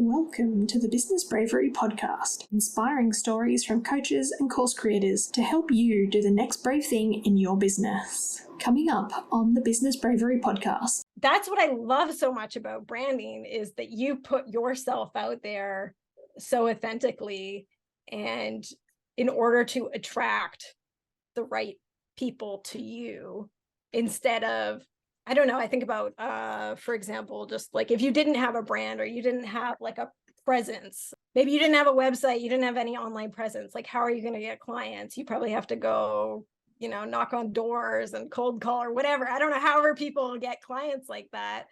Welcome to the Business Bravery podcast, inspiring stories from coaches and course creators to help you do the next brave thing in your business. Coming up on the Business Bravery podcast. That's what I love so much about branding is that you put yourself out there so authentically and in order to attract the right people to you instead of, I don't know, I think about, for example, just like if you didn't have a brand or you didn't have like a presence, maybe you didn't have a website, you didn't have any online presence, like how are you going to get clients? You probably have to go, knock on doors and cold call or whatever. I don't know, however people get clients like that.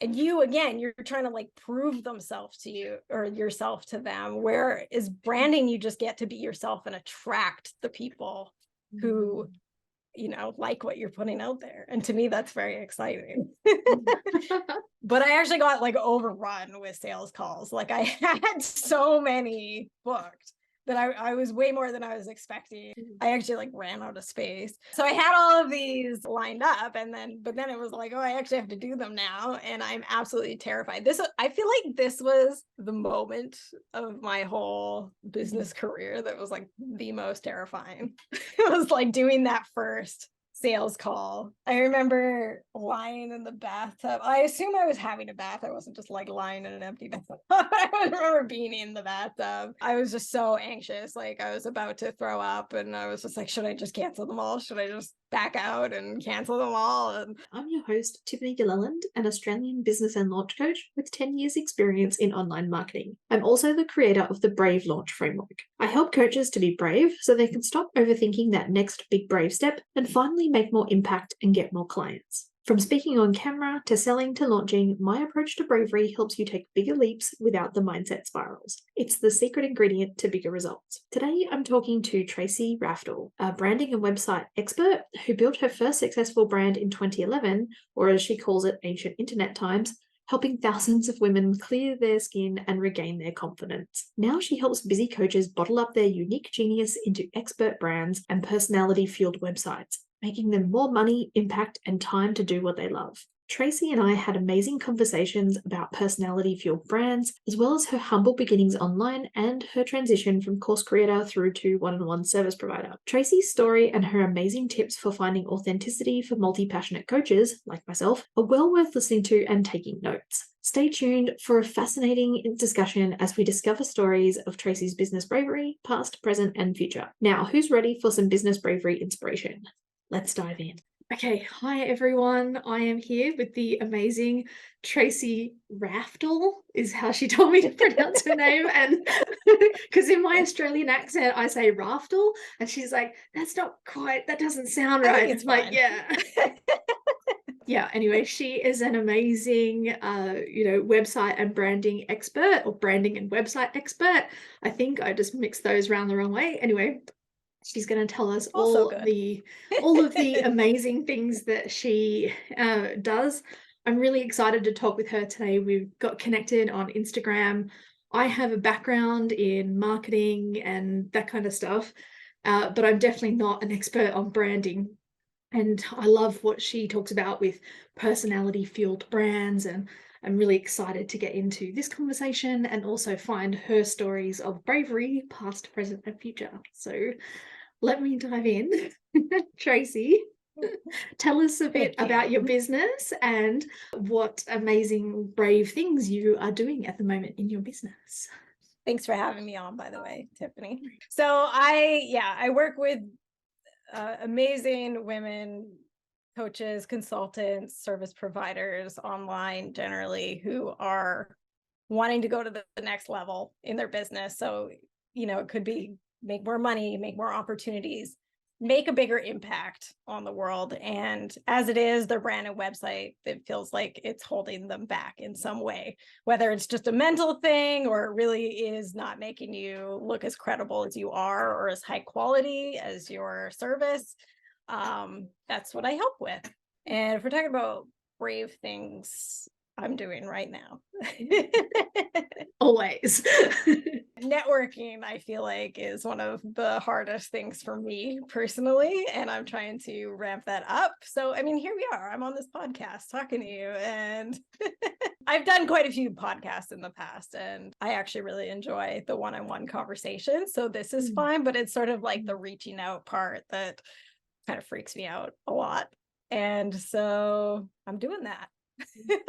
And you, again, you're trying to like prove themselves to you or yourself to them, whereas branding, you just get to be yourself and attract the people who like what you're putting out there. And to me, that's very exciting. But I actually got like overrun with sales calls. Like I had so many booked that I was way more than I was expecting. I actually like ran out of space. So I had all of these lined up but then it was like, oh, I actually have to do them now. And I'm absolutely terrified. I feel like this was the moment of my whole business career that was like the most terrifying. It was like doing that first sales call. I remember lying in the bathtub. I assume I was having a bath. I wasn't just like lying in an empty bathtub. I remember being in the bathtub. I was just so anxious. Like I was about to throw up and I was just like, should I just cancel them all? Should I just back out and cancel them all? And I'm your host, Tiffany Gilliland, an Australian business and launch coach with 10 years experience in online marketing. I'm also the creator of the Brave Launch Framework. I help coaches to be brave so they can stop overthinking that next big brave step and finally make more impact and get more clients. From speaking on camera to selling to launching, my approach to bravery helps you take bigger leaps without the mindset spirals. It's the secret ingredient to bigger results. Today, I'm talking to Tracy Raftl, a branding and website expert who built her first successful brand in 2011, or as she calls it, ancient internet times, helping thousands of women clear their skin and regain their confidence. Now she helps busy coaches bottle up their unique genius into expert brands and personality-fueled websites, making them more money, impact, and time to do what they love. Tracy and I had amazing conversations about personality-fueled brands, as well as her humble beginnings online and her transition from course creator through to one-on-one service provider. Tracy's story and her amazing tips for finding authenticity for multi-passionate coaches, like myself, are well worth listening to and taking notes. Stay tuned for a fascinating discussion as we discover stories of Tracy's business bravery, past, present, and future. Now, who's ready for some business bravery inspiration? Let's dive in. Okay, hi everyone. I am here with the amazing Tracy Raftl, is how she told me to pronounce her name. And because in my Australian accent, I say Raftl, and she's like, that doesn't sound right. It's like, yeah. Yeah, anyway, she is an amazing, website and branding expert, or branding and website expert. I think I just mixed those around the wrong way. Anyway, she's going to tell us all of the amazing things that she does. I'm really excited to talk with her today. We've got connected on Instagram. I have a background in marketing and that kind of stuff, but I'm definitely not an expert on branding. And I love what she talks about with personality-fueled brands, and I'm really excited to get into this conversation and also find her stories of bravery, past, present, and future. So let me dive in. Tracy, tell us a bit about your business and what amazing, brave things you are doing at the moment in your business. Thanks for having me on, by the way, Tiffany. So I work with amazing women, coaches, consultants, service providers online generally who are wanting to go to the next level in their business. So, it could be make more money, make more opportunities, make a bigger impact on the world. And as it is, their brand and website, it feels like it's holding them back in some way, whether it's just a mental thing or it really is not making you look as credible as you are or as high quality as your service. That's what I help with. And if we're talking about brave things I'm doing right now. Always. Networking, I feel like, is one of the hardest things for me personally, and I'm trying to ramp that up. So, I mean, here we are. I'm on this podcast talking to you, and I've done quite a few podcasts in the past, and I actually really enjoy the one-on-one conversation. So this is fine, but it's sort of like the reaching out part that kind of freaks me out a lot. And so I'm doing that.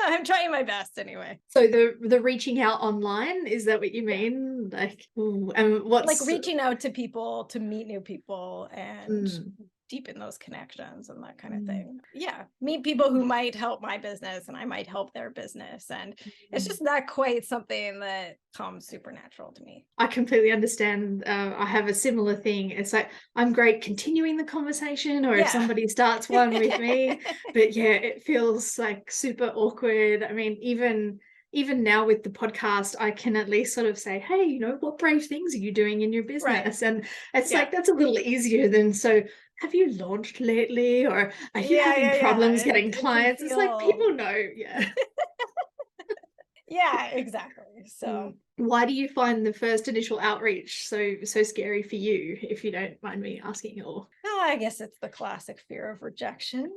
I'm trying my best anyway. So the reaching out online, is that what you mean? Like, and what's like reaching out to people to meet new people and deepen those connections and that kind of thing. Yeah, meet people who might help my business and I might help their business, and it's just not quite something that comes supernatural to me. I completely understand. I have a similar thing. It's like, I'm great continuing the conversation, or if somebody starts one with me, but yeah, it feels like super awkward. I mean, even now with the podcast, I can at least sort of say, hey, you know, what brave things are you doing in your business? And it's like, that's a little easier than, so have you launched lately, or are you having problems getting clients? It's like, people know. Yeah, exactly. So why do you find the first initial outreach so scary for you, if you don't mind me asking? Or I guess it's the classic fear of rejection.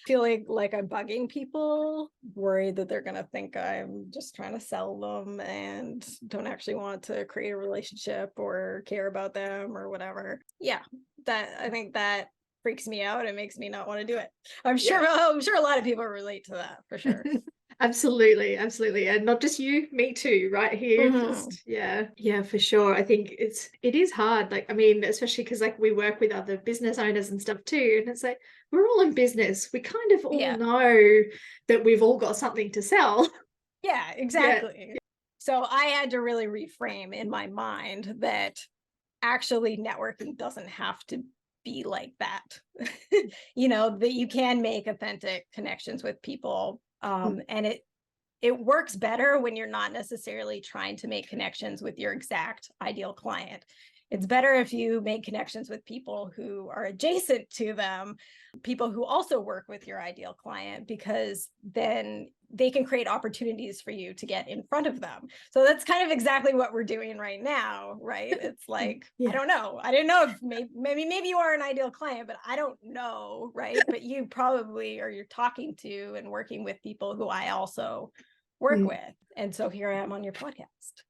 Feeling like I'm bugging people, worried that they're going to think I'm just trying to sell them and don't actually want to create a relationship or care about them or whatever. Yeah, I think that freaks me out. It makes me not want to do it. I'm sure a lot of people relate to that for sure. Absolutely. And not just you, me too, right here. Just, for sure. I think it is hard. Like, I mean, especially because like we work with other business owners and stuff too. And it's like, we're all in business. We kind of all know that we've all got something to sell. Yeah, exactly. So I had to really reframe in my mind that actually networking doesn't have to be like that. You know, that you can make authentic connections with people. And it works better when you're not necessarily trying to make connections with your exact ideal client. It's better if you make connections with people who are adjacent to them, people who also work with your ideal client, because then they can create opportunities for you to get in front of them. So that's kind of exactly what we're doing right now, right? It's like, I don't know. I didn't know if maybe you are an ideal client, but I don't know, right? But you probably, or you're talking to and working with people who I also work with. And so here I am on your podcast.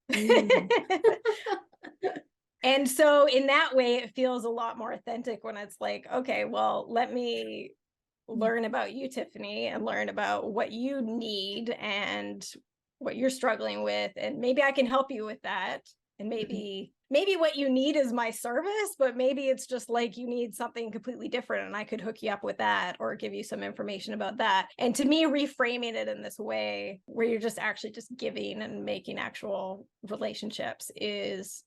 And so in that way, it feels a lot more authentic when it's like, okay, well, let me learn about you, Tiffany, and learn about what you need and what you're struggling with. And maybe I can help you with that. And maybe what you need is my service, but maybe it's just like you need something completely different and I could hook you up with that or give you some information about that. And to me, reframing it in this way where you're just actually just giving and making actual relationships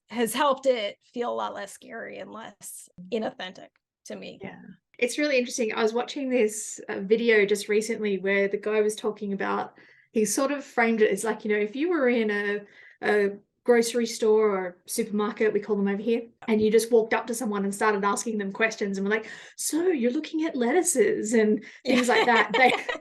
has helped it feel a lot less scary and less inauthentic to me. Yeah. It's really interesting. I was watching this video just recently where the guy was talking about, he sort of framed it as like, you know, if you were in a grocery store or supermarket, we call them over here, and you just walked up to someone and started asking them questions and were like, so you're looking at lettuces and things like that,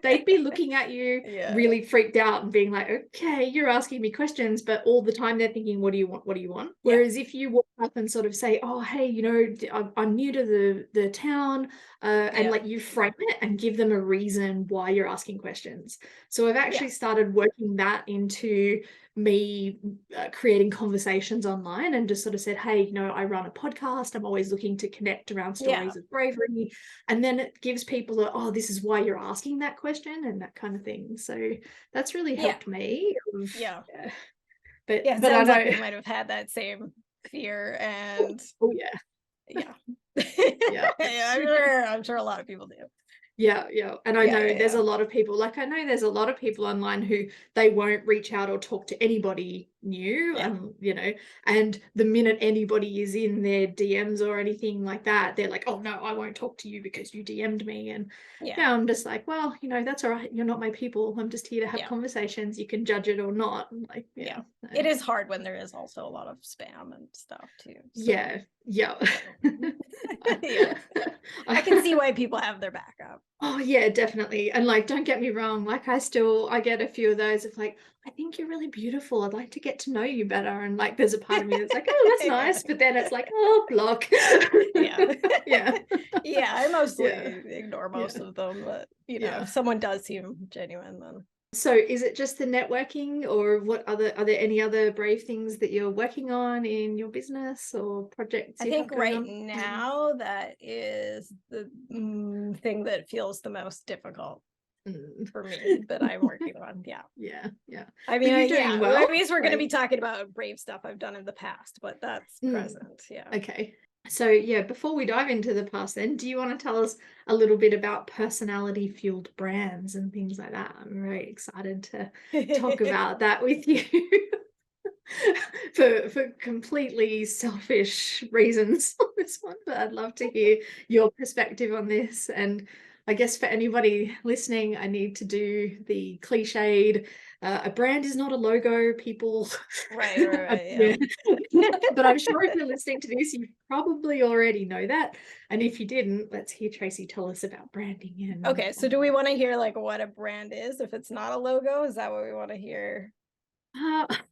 they'd be looking at you really freaked out and being like, okay, you're asking me questions, but all the time they're thinking, what do you want? Whereas if you walk up and sort of say, oh, hey, you know, I'm new to the town, and like you frame it and give them a reason why you're asking questions. So I've actually started working that into me creating conversations online, and just sort of said, hey, you know, I run a podcast, I'm always looking to connect around stories of bravery, and then it gives people oh, this is why you're asking that question and that kind of thing. So that's really helped me. But it sounds like we might have had that same fear. And I'm sure a lot of people do. And I know there's a lot of people, like I know there's a lot of people online who they won't reach out or talk to anybody new, you know, and the minute anybody is in their DMs or anything like that, they're like, oh no, I won't talk to you because you DM'd me. And I'm just like, well, you know, that's all right, you're not my people, I'm just here to have conversations, you can judge it or not. Like it is hard when there is also a lot of spam and stuff too, so. I can see why people have their backup. Oh yeah, definitely. And like, don't get me wrong, like I get a few of those of like, I think you're really beautiful. I'd like to get to know you better. And like there's a part of me that's like, oh, that's Yeah. nice. But then it's like, oh, block. Yeah. Yeah. Yeah, I mostly Yeah. ignore Yeah. most of them, but Yeah. if someone does seem genuine, then So is it just the networking, or are there any other brave things that you're working on in your business or projects I you have think going right on? now that is the thing that feels the most difficult Mm. for me that I'm working on. Yeah. Yeah, yeah. I But mean, you're doing yeah, well. I mean, we're going to be Like, talking about brave stuff I've done in the past, but that's present. Yeah. okay. So yeah, before we dive into the past then, do you want to tell us a little bit about personality fueled brands and things like that? I'm very excited to talk about that with you. For completely selfish reasons on this one, but I'd love to hear your perspective on this. And I guess for anybody listening, I need to do the cliched, a brand is not a logo, people. Right. Yeah. Yeah. But I'm sure if you're listening to this, you probably already know that. And if you didn't, let's hear Tracy tell us about branding. And Okay. So do we want to hear like what a brand is if it's not a logo? Is that what we want to hear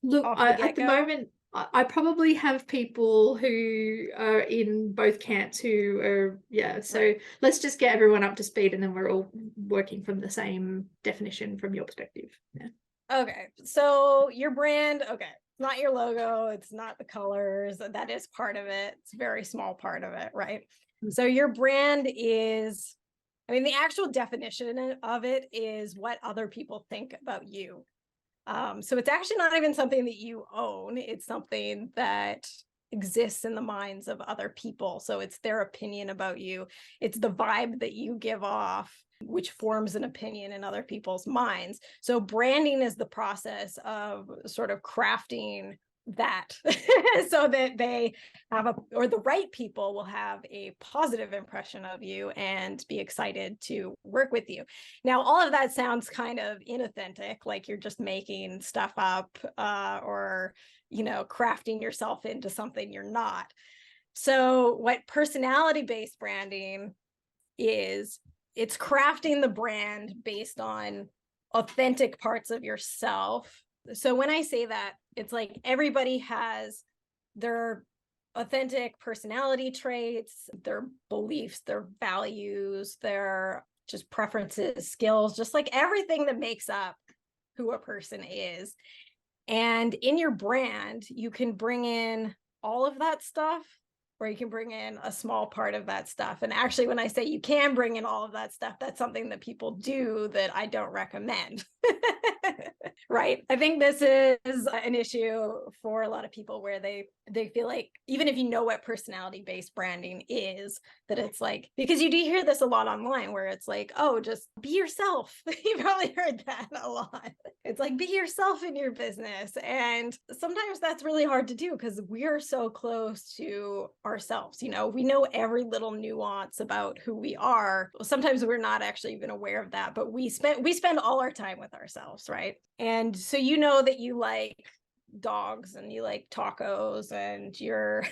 Look, off the at the get-go? moment, I probably have people who are in both camps who are, yeah. So Right. let's just get everyone up to speed, and then we're all working from the same definition from your perspective. Yeah. Okay. So your brand, okay. It's not your logo. It's not the colors. That is part of it. It's a very small part of it, right? So your brand is, I mean, the actual definition of it is what other people think about you. So it's actually not even something that you own. It's something that exists in the minds of other people. So it's their opinion about you. It's the vibe that you give off, which forms an opinion in other people's minds. So branding is the process of sort of crafting that so that they have or the right people will have a positive impression of you and be excited to work with you. Now, all of that sounds kind of inauthentic, like you're just making stuff up or, crafting yourself into something you're not. So what personality-based branding is, it's crafting the brand based on authentic parts of yourself. So when I say that, it's like everybody has their authentic personality traits, their beliefs, their values, their just preferences, skills, just like everything that makes up who a person is. And in your brand, you can bring in all of that stuff, or you can bring in a small part of that stuff. And actually, when I say you can bring in all of that stuff, that's something that people do that I don't recommend. Right? I think this is an issue for a lot of people where they feel like, even if you know what personality-based branding is, that it's like, because you do hear this a lot online where it's like, oh, just be yourself. You've probably heard that a lot. It's like, be yourself in your business. And sometimes that's really hard to do because we're so close to ourselves. We know every little nuance about who we are. Sometimes we're not actually even aware of that, but we spend all our time with ourselves, right? And so that you like dogs and you like tacos and you're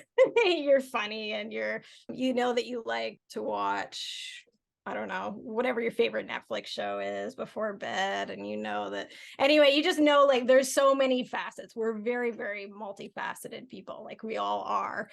you're funny and that you like to watch, I don't know, whatever your favorite Netflix show is before bed. And that anyway, you just know, like, there's so many facets. We're very, very multifaceted people, like we all are.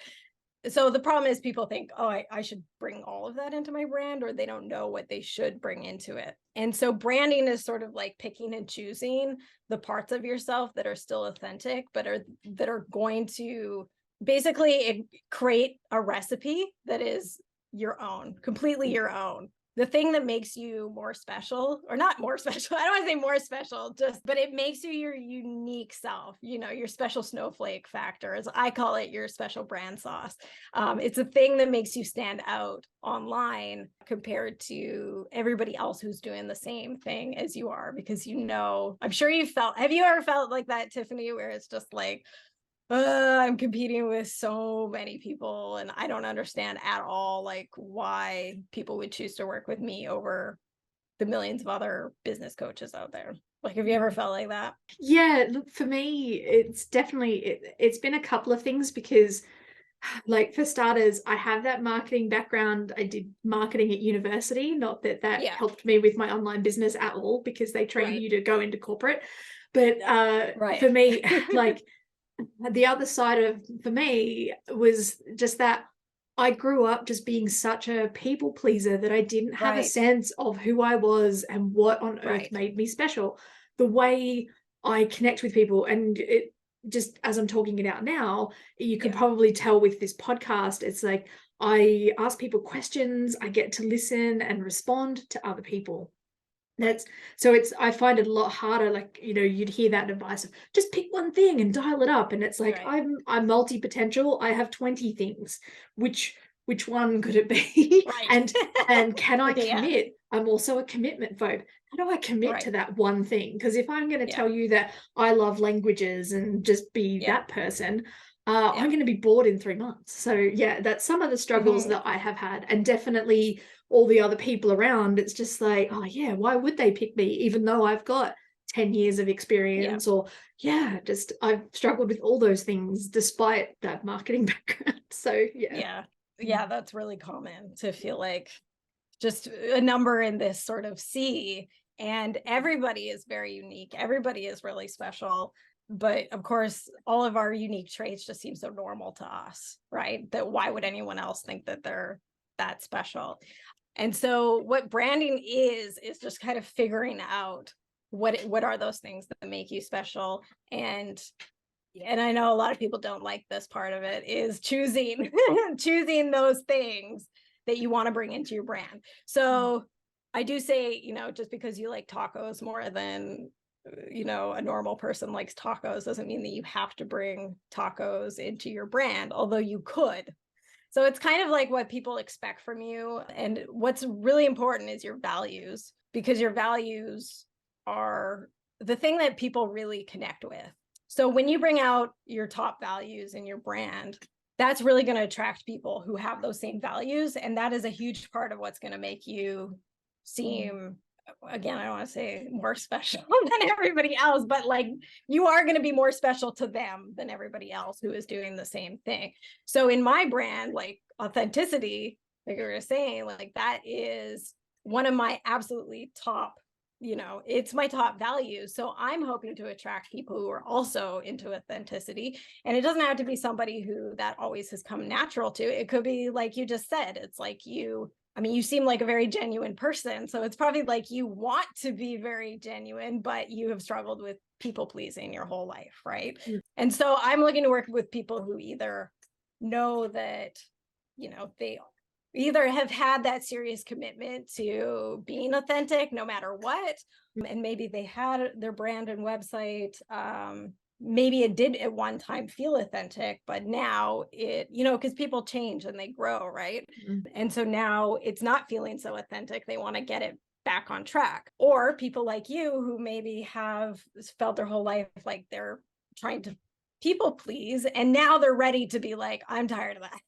So the problem is people think, oh, I should bring all of that into my brand, or they don't know what they should bring into it. And so branding is sort of like picking and choosing the parts of yourself that are still authentic, but that are going to basically create a recipe that is your own, completely your own. The thing that makes you more special, or not more special, I don't want to say more special, but it makes you your unique self, your special snowflake factor, as I call it, your special brand sauce. It's a thing that makes you stand out online compared to everybody else who's doing the same thing as you are, because I'm sure have you ever felt like that, Tiffany, where it's just like, I'm competing with so many people and I don't understand at all, like, why people would choose to work with me over the millions of other business coaches out there. Like, have you ever felt like that? Yeah, look, for me, it's definitely, it's been a couple of things, because Like, for starters, I have that marketing background. I did marketing at university, not that that Yeah. helped me with my online business at all, because they train Right. you to go into corporate. But Right. for me, like, the other side of, for me, was just that I grew up just being such a people pleaser that I didn't have a Right. sense of who I was and what on earth Right. made me special. The way I connect with people, and it just, as I'm talking it out now, you could Yeah. probably tell with this podcast, it's like I ask people questions, I get to listen and respond to other people. That's so it's, I find it a lot harder, like, you'd hear that advice of just pick one thing and dial it up. And it's like, Right. I'm multi-potential. I have 20 things. Which one could it be? Right. And can I Okay, yeah. commit? I'm also a commitment phobe. How do I commit to Right. that one thing? Because if I'm going to Yeah. tell you that I love languages and just be Yeah. that person, Yeah. I'm going to be bored in 3 months. So yeah, that's some of the struggles Mhm. that I have had, and definitely all the other people around. It's just like, oh yeah, why would they pick me even though I've got 10 years of Yeah. experience? Or yeah, just I've struggled with all those things despite that marketing background. So yeah. Yeah. Yeah, that's really common to feel like just a number in this sort of sea. And everybody is very unique. Everybody is really special. But of course, all of our unique traits just seem so normal to us, right? That why would anyone else think that they're that special? And so what branding is just kind of figuring out what are those things that make you special. And I know a lot of people don't like this part of it, is choosing choosing those things that you want to bring into your brand. So I do say, just because you like tacos more than a normal person likes tacos doesn't mean that you have to bring tacos into your brand, although you could. So it's kind of like what people expect from you. And what's really important is your values, because your values are the thing that people really connect with. So when you bring out your top values in your brand, that's really going to attract people who have those same values. And that is a huge part of what's going to make you seem, again, I don't want to say more special than everybody else, but like you are going to be more special to them than everybody else who is doing the same thing. So in my brand, like authenticity, like you were saying, like that is one of my absolutely top, it's my top value. So I'm hoping to attract people who are also into authenticity. And it doesn't have to be somebody who that always has come natural to. It could be like you just said, it's like you seem like a very genuine person. So it's probably like you want to be very genuine, but you have struggled with people pleasing your whole life, right? And so I'm looking to work with people who either know that, they either have had that serious commitment to being authentic no matter what, and maybe they had their brand and website, maybe it did at one time feel authentic, but now it, because people change and they grow, right? And so now it's not feeling so authentic. They want to get it back on track. Or people like you who maybe have felt their whole life like they're trying to people please, and now they're ready to be like, I'm tired of that.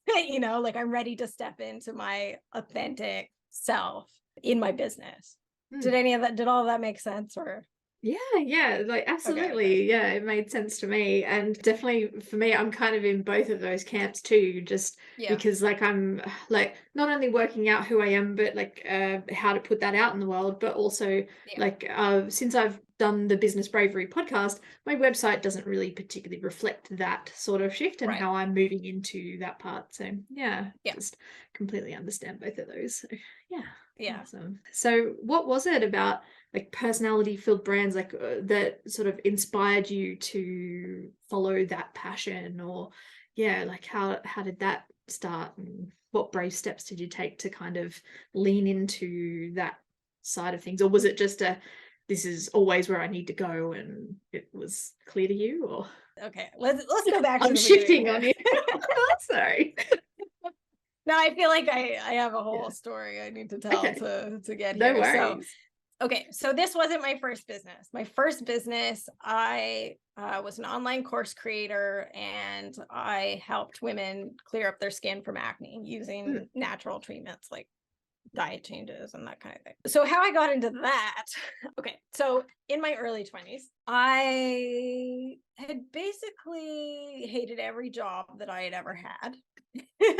Like I'm ready to step into my authentic self in my business. Did all of that make sense? Or Yeah, like absolutely. Yeah, it made sense to me. And definitely for me, I'm kind of in both of those camps too, just Yeah. because like I'm like not only working out who I am, but like how to put that out in the world, but also like since I've done the Business Bravery podcast, my website doesn't really particularly reflect that sort of shift and how I'm moving into that part. So yeah, just completely understand both of those. So, yeah. Awesome. So what was it about like personality filled brands like that sort of inspired you to follow that passion? Or like how did that start, and what brave steps did you take to kind of lean into that side of things? Or was it just this is always where I need to go, and it was clear to you? Or okay, let's go back to I'm the shifting beginning on you. Sorry. No, I feel like I have a whole story I need to tell to get No here. worries. So, okay, so this wasn't my first business. My first business, I was an online course creator, and I helped women clear up their skin from acne using natural treatments like diet changes and that kind of thing. So how I got into that, okay, so in my early 20s, I had basically hated every job that I had ever had.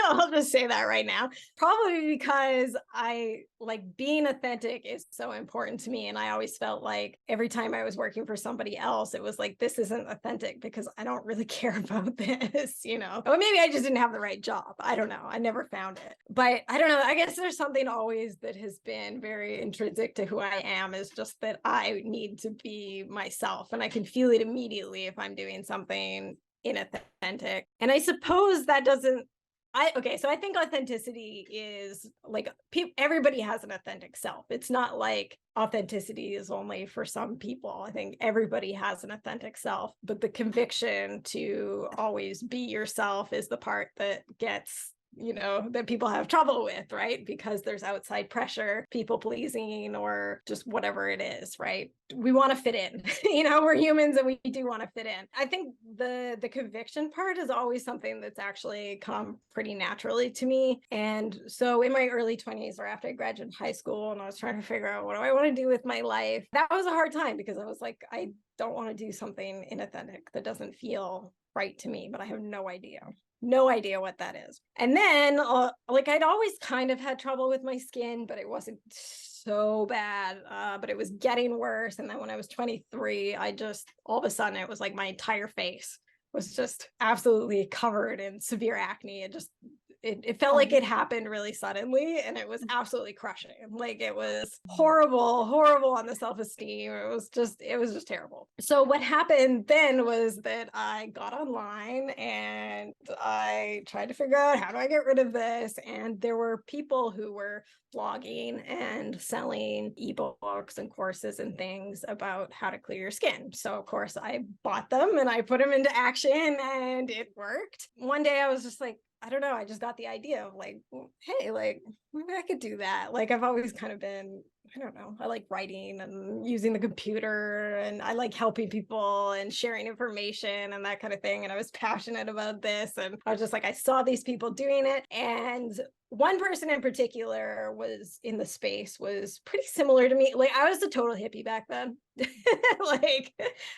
I'll just say that right now. Probably because I like being authentic is so important to me. And I always felt like every time I was working for somebody else, it was like, this isn't authentic because I don't really care about this, Or maybe I just didn't have the right job. I don't know. I never found it. But I don't know. I guess there's something always that has been very intrinsic to who I am, is just that I need to be myself. And I can feel it immediately if I'm doing something inauthentic. And I suppose that doesn't so I think authenticity is like everybody has an authentic self. It's not like authenticity is only for some people. I think everybody has an authentic self, but the conviction to always be yourself is the part that gets that people have trouble with, right? Because there's outside pressure, people pleasing, or just whatever it is, right? We want to fit in, we're humans and we do want to fit in. I think the conviction part is always something that's actually come pretty naturally to me. And so in my early 20s, or after I graduated high school and I was trying to figure out what do I want to do with my life, that was a hard time because I was like, I don't want to do something inauthentic that doesn't feel right to me, but I have no idea what that is. And then I'd always kind of had trouble with my skin, but it wasn't so bad, but it was getting worse. And then when I was 23, I just, all of a sudden, it was like my entire face was just absolutely covered in severe acne. It felt like it happened really suddenly, and it was absolutely crushing. Like it was horrible on the self-esteem. It was just terrible. So what happened then was that I got online and I tried to figure out, how do I get rid of this? And there were people who were blogging and selling ebooks and courses and things about how to clear your skin. So of course I bought them and I put them into action, and it worked. One day I was just like, I don't know, I just got the idea of like, hey, like maybe I could do that. Like I've always kind of been, I don't know, I like writing and using the computer, and I like helping people and sharing information and that kind of thing. And I was passionate about this, and I was just like, I saw these people doing it. And one person in particular was in the space, was pretty similar to me. Like I was a total hippie back then. Like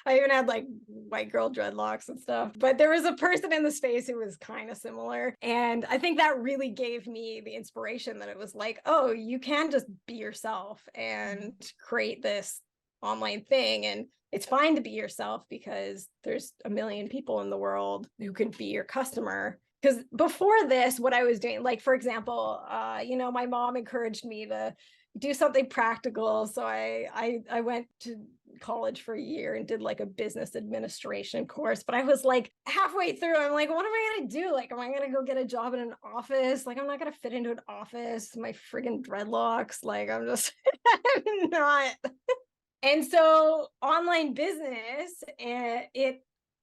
I even had like white girl dreadlocks and stuff, but there was a person in the space who was kind of similar. And I think that really gave me the inspiration that it was like, oh, you can just be yourself and create this online thing. And it's fine to be yourself because there's a million people in the world who can be your customer. Because before this, what I was doing, like, for example, my mom encouraged me to do something practical. So I went to college for a year and did like a business administration course. But I was like halfway through, I'm like, what am I going to do? Like, am I going to go get a job in an office? Like, I'm not going to fit into an office. My friggin' dreadlocks. Like, I'm just I'm not. And so online business,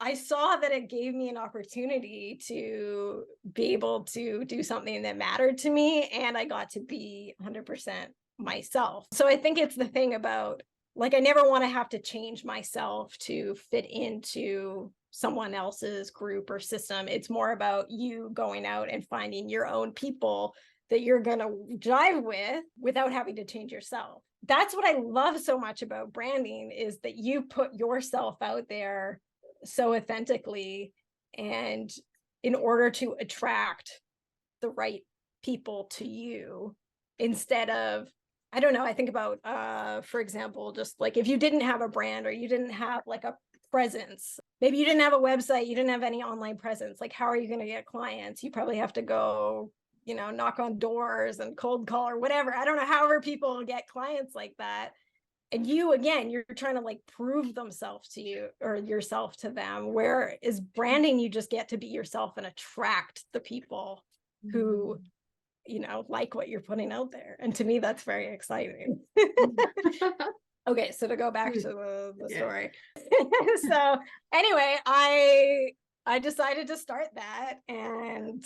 I saw that it gave me an opportunity to be able to do something that mattered to me, and I got to be 100% myself. So I think it's the thing about, like, I never want to have to change myself to fit into someone else's group or system. It's more about you going out and finding your own people that you're going to jive with without having to change yourself. That's what I love so much about branding, is that you put yourself out there so authentically, and in order to attract the right people to you, instead of, I don't know, I think about for example, just like if you didn't have a brand, or you didn't have like a presence, maybe you didn't have a website, you didn't have any online presence, like how are you going to get clients? You probably have to go, knock on doors and cold call or whatever. I don't know, however people get clients like that. And you, again, you're trying to like prove themselves to you, or yourself to them. Whereas branding, you just get to be yourself and attract the people who, like what you're putting out there. And to me, that's very exciting. Okay, so to go back to the story. So anyway, I decided to start that, and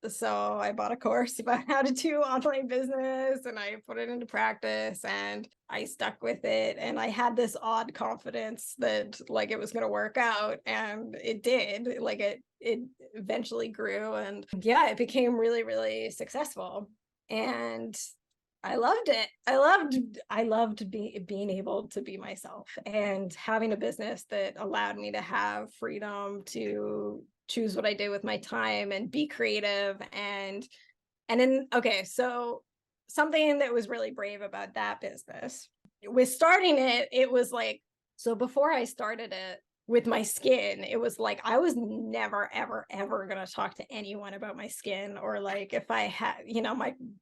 so I bought a course about how to do online business, and I put it into practice, and I stuck with it. And I had this odd confidence that like it was going to work out, and it did. Like it eventually grew, and yeah, it became really, really successful. And I loved it. I loved being able to be myself and having a business that allowed me to have freedom to choose what I did with my time and be creative. And then, okay, so something that was really brave about that business with starting it, it was like, so before I started it with my skin, it was like, I was never, ever, ever going to talk to anyone about my skin, or like if I had,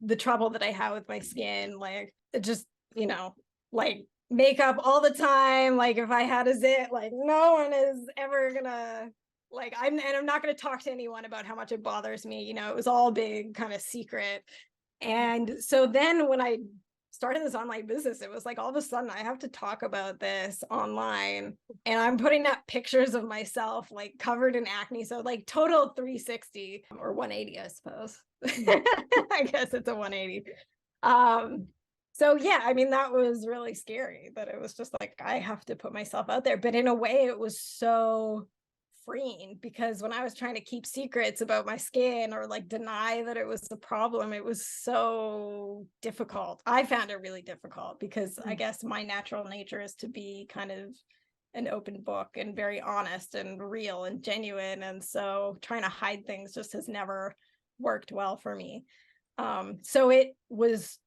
the trouble that I had with my skin, like it just, like makeup all the time. Like if I had a zit, like no one is ever gonna like, I'm not going to talk to anyone about how much it bothers me. It was all big kind of secret. And so then when I started this online business, it was like all of a sudden I have to talk about this online, and I'm putting up pictures of myself like covered in acne. So like total 360 or 180, I suppose. I guess it's a 180. So yeah, I mean, that was really scary, that it was just like, I have to put myself out there. But in a way, it was so freeing, because when I was trying to keep secrets about my skin or like deny that it was a problem, it was so difficult. I found it really difficult because I guess my natural nature is to be kind of an open book and very honest and real and genuine. And so trying to hide things just has never worked well for me. So it was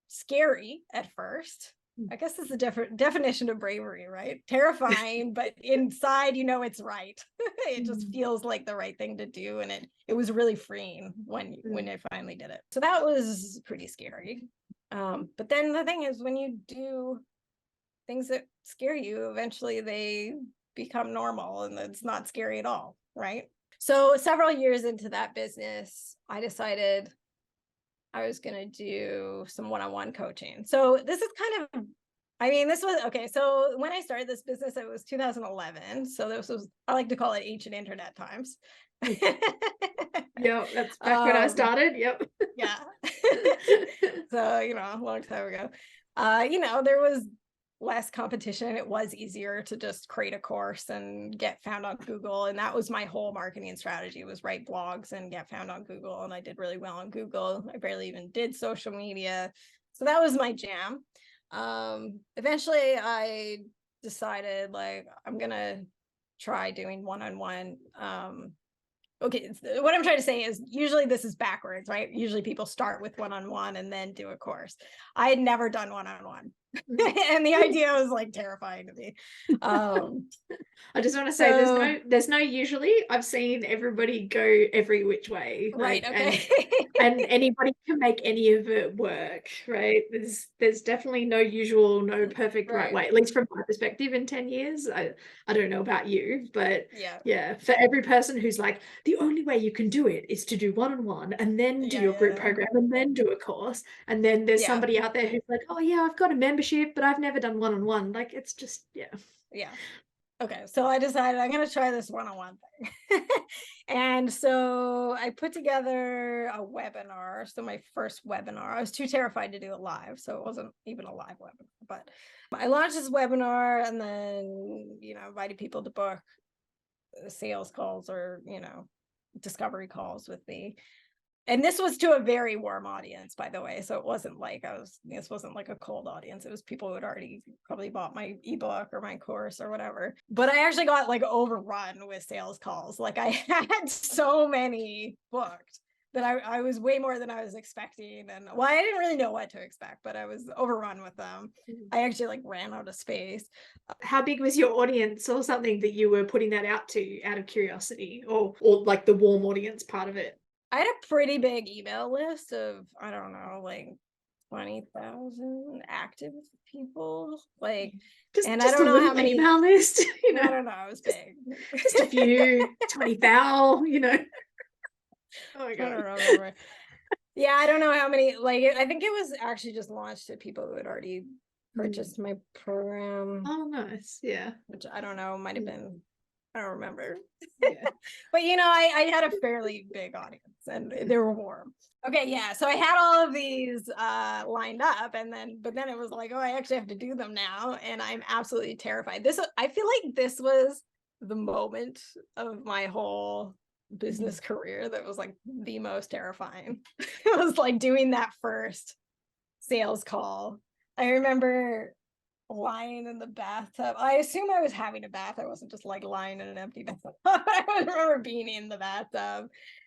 scary at first. I guess it's a different definition of bravery, right? Terrifying, but inside, it's right. It just feels like the right thing to do. And it was really freeing when I finally did it. So that was pretty scary. But then the thing is, when you do things that scare you, eventually they become normal and it's not scary at all, right? So several years into that business, I decided I was going to do some one-on-one coaching. So this is kind of, this was, okay, so when I started this business, it was 2011. So this was, I like to call it ancient internet times. Yeah, that's back when I started. Yep. Yeah. So, a long time ago. There was less competition. It was easier to just create a course and get found on Google. And that was my whole marketing strategy, was write blogs and get found on Google. And I did really well on Google. I barely even did social media. So that was my jam. Eventually I decided, like, I'm going to try doing one-on-one. Okay, what I'm trying to say is, usually this is backwards, right? Usually people start with one-on-one and then do a course. I had never done one-on-one. And the idea was like terrifying to me. I just want to say, there's no usually. I've seen everybody go every which way, right? Okay. and anybody can make any of it work, right? There's definitely no usual, no perfect right way. At least from my perspective, in 10 years, I don't know about you, but yeah, for every person who's like, the only way you can do it is to do one-on-one and then do your group program and then do a course, and then there's somebody out there who's like, oh yeah, I've got a membership, but I've never done one-on-one. Like, it's just yeah. Okay, so I decided I'm going to try this one-on-one thing. And so I put together a webinar. So my first webinar, I was too terrified to do it live, so it wasn't even a live webinar. But I launched this webinar, and then, invited people to book sales calls or, discovery calls with me. And this was to a very warm audience, by the way. So it wasn't like this wasn't like a cold audience. It was people who had already probably bought my ebook or my course or whatever. But I actually got like overrun with sales calls. Like, I had so many booked that I was way more than I was expecting. And well, I didn't really know what to expect, but I was overrun with them. I actually like ran out of space. How big was your audience, or something that you were putting that out to out of curiosity, or like the warm audience part of it? I had a pretty big email list of, I don't know, like 20,000 active people. Like, and I don't know how many email list. I don't know. It was big. Just a few, 20,000. Oh my god. I don't remember. Yeah, I don't know how many. Like, I think it was actually just launched to people who had already purchased my program. Oh, nice. Yeah. Which I don't know, might have been. I don't remember. Yeah. But I had a fairly big audience, and they were warm. Okay, yeah. So I had all of these lined up, but then it was like, oh, I actually have to do them now, and I'm absolutely terrified. I feel like this was the moment of my whole business career that was like the most terrifying. It was like doing that first sales call. I remember lying in the bathtub. I assume I was having a bath. I wasn't just like lying in an empty bathtub. I remember being in the bathtub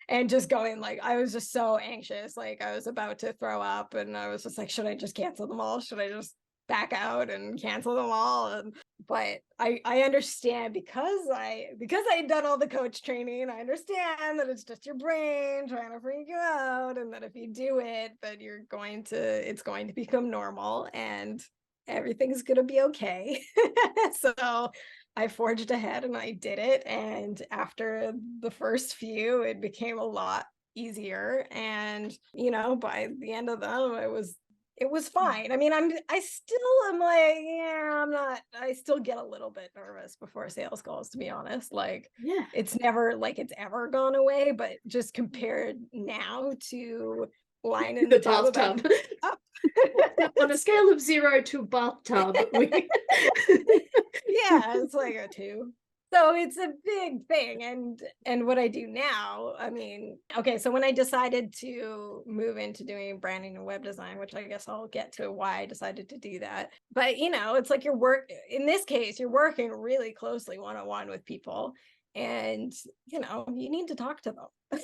and just going like, I was just so anxious. Like I was about to throw up and I was just like, should I just cancel them all? Should I just back out and cancel them all? But I understand because I had done all the coach training. I understand that it's just your brain trying to freak you out, and that if you do it, that it's going to become normal and everything's gonna be okay. So I forged ahead and I did it. And after the first few, it became a lot easier. And by the end of them, it was fine. I mean, I still am like, I still get a little bit nervous before sales calls, to be honest. Like, Yeah. it's never like it's ever gone away, but just compared now to lying in The the tub bathtub. about On a scale of 0 to bathtub. yeah, it's like a 2. So it's a big thing. And what I do now, I mean, okay, so when I decided to move into doing branding and web design, which I guess I'll get to why I decided to do that. But it's like in this case, you're working really closely one-on-one with people. And you need to talk to them.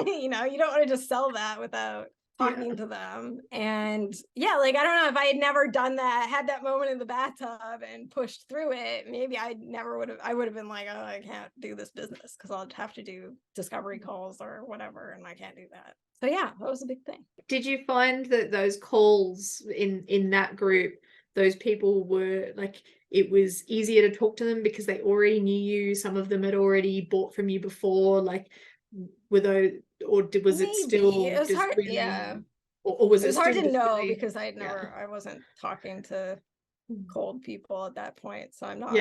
You don't want to just sell that without talking to them. And like, I don't know, if I had never done that, had that moment in the bathtub and pushed through it, maybe I would have been like, oh, I can't do this business because I'll have to do discovery calls or whatever, and I can't do that. So that was a big thing. Did you find that those calls in that group, those people were like, it was easier to talk to them because they already knew you, some of them had already bought from you before, like were those, or was it still it was just hard, really, yeah, or was it it was hard still to just know really, because I wasn't talking to cold people at that point, so I'm not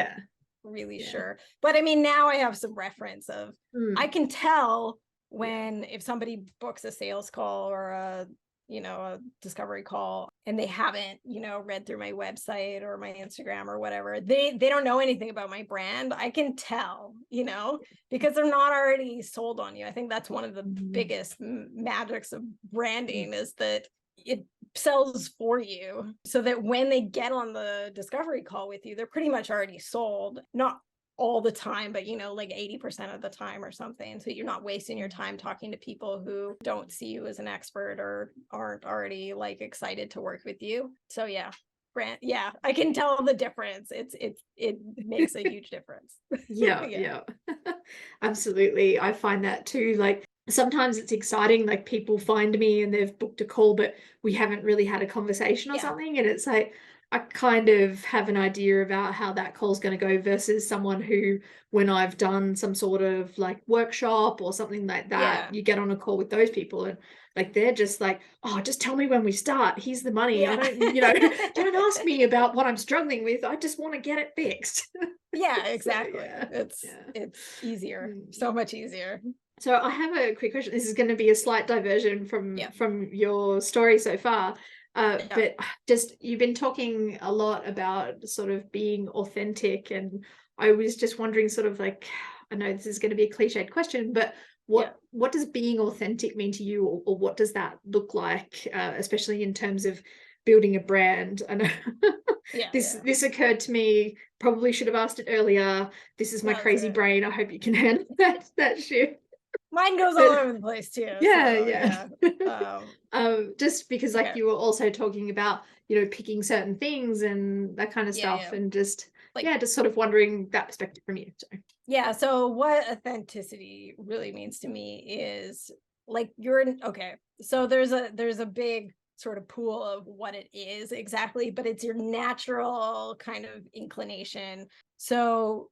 really sure. But I mean, now I have some reference of I can tell when if somebody books a sales call or a discovery call and they haven't read through my website or my Instagram or whatever, they don't know anything about my brand. I can tell, because they're not already sold on you. I think that's one of the biggest magics of branding is that it sells for you, so that when they get on the discovery call with you, they're pretty much already sold. Not all the time, but like 80% of the time or something. So you're not wasting your time talking to people who don't see you as an expert or aren't already like excited to work with you. So brand, I can tell the difference. It makes a huge difference. Yeah. Absolutely. I find that too. Like sometimes it's exciting, like people find me and they've booked a call, but we haven't really had a conversation or something. And it's like, I kind of have an idea about how that call's going to go versus someone who, when I've done some sort of like workshop or something like that, you get on a call with those people and like, they're just like, oh, just tell me when we start. Here's the money. I don't, don't ask me about what I'm struggling with. I just want to get it fixed. Yeah, exactly. So, it's easier, so much easier. So I have a quick question. This is going to be a slight diversion from your story so far. But just you've been talking a lot about sort of being authentic, and I was just wondering sort of like, I know this is going to be a cliched question, but what does being authentic mean to you, or what does that look like, especially in terms of building a brand? I know this occurred to me, probably should have asked it earlier. This is my crazy brain. I hope you can handle that shift. Mine goes all over the place too. Just because like you were also talking about picking certain things and that kind of stuff, and just like just sort of wondering that perspective from you. So what authenticity really means to me is like so there's a big sort of pool of what it is exactly, but it's your natural kind of inclination. So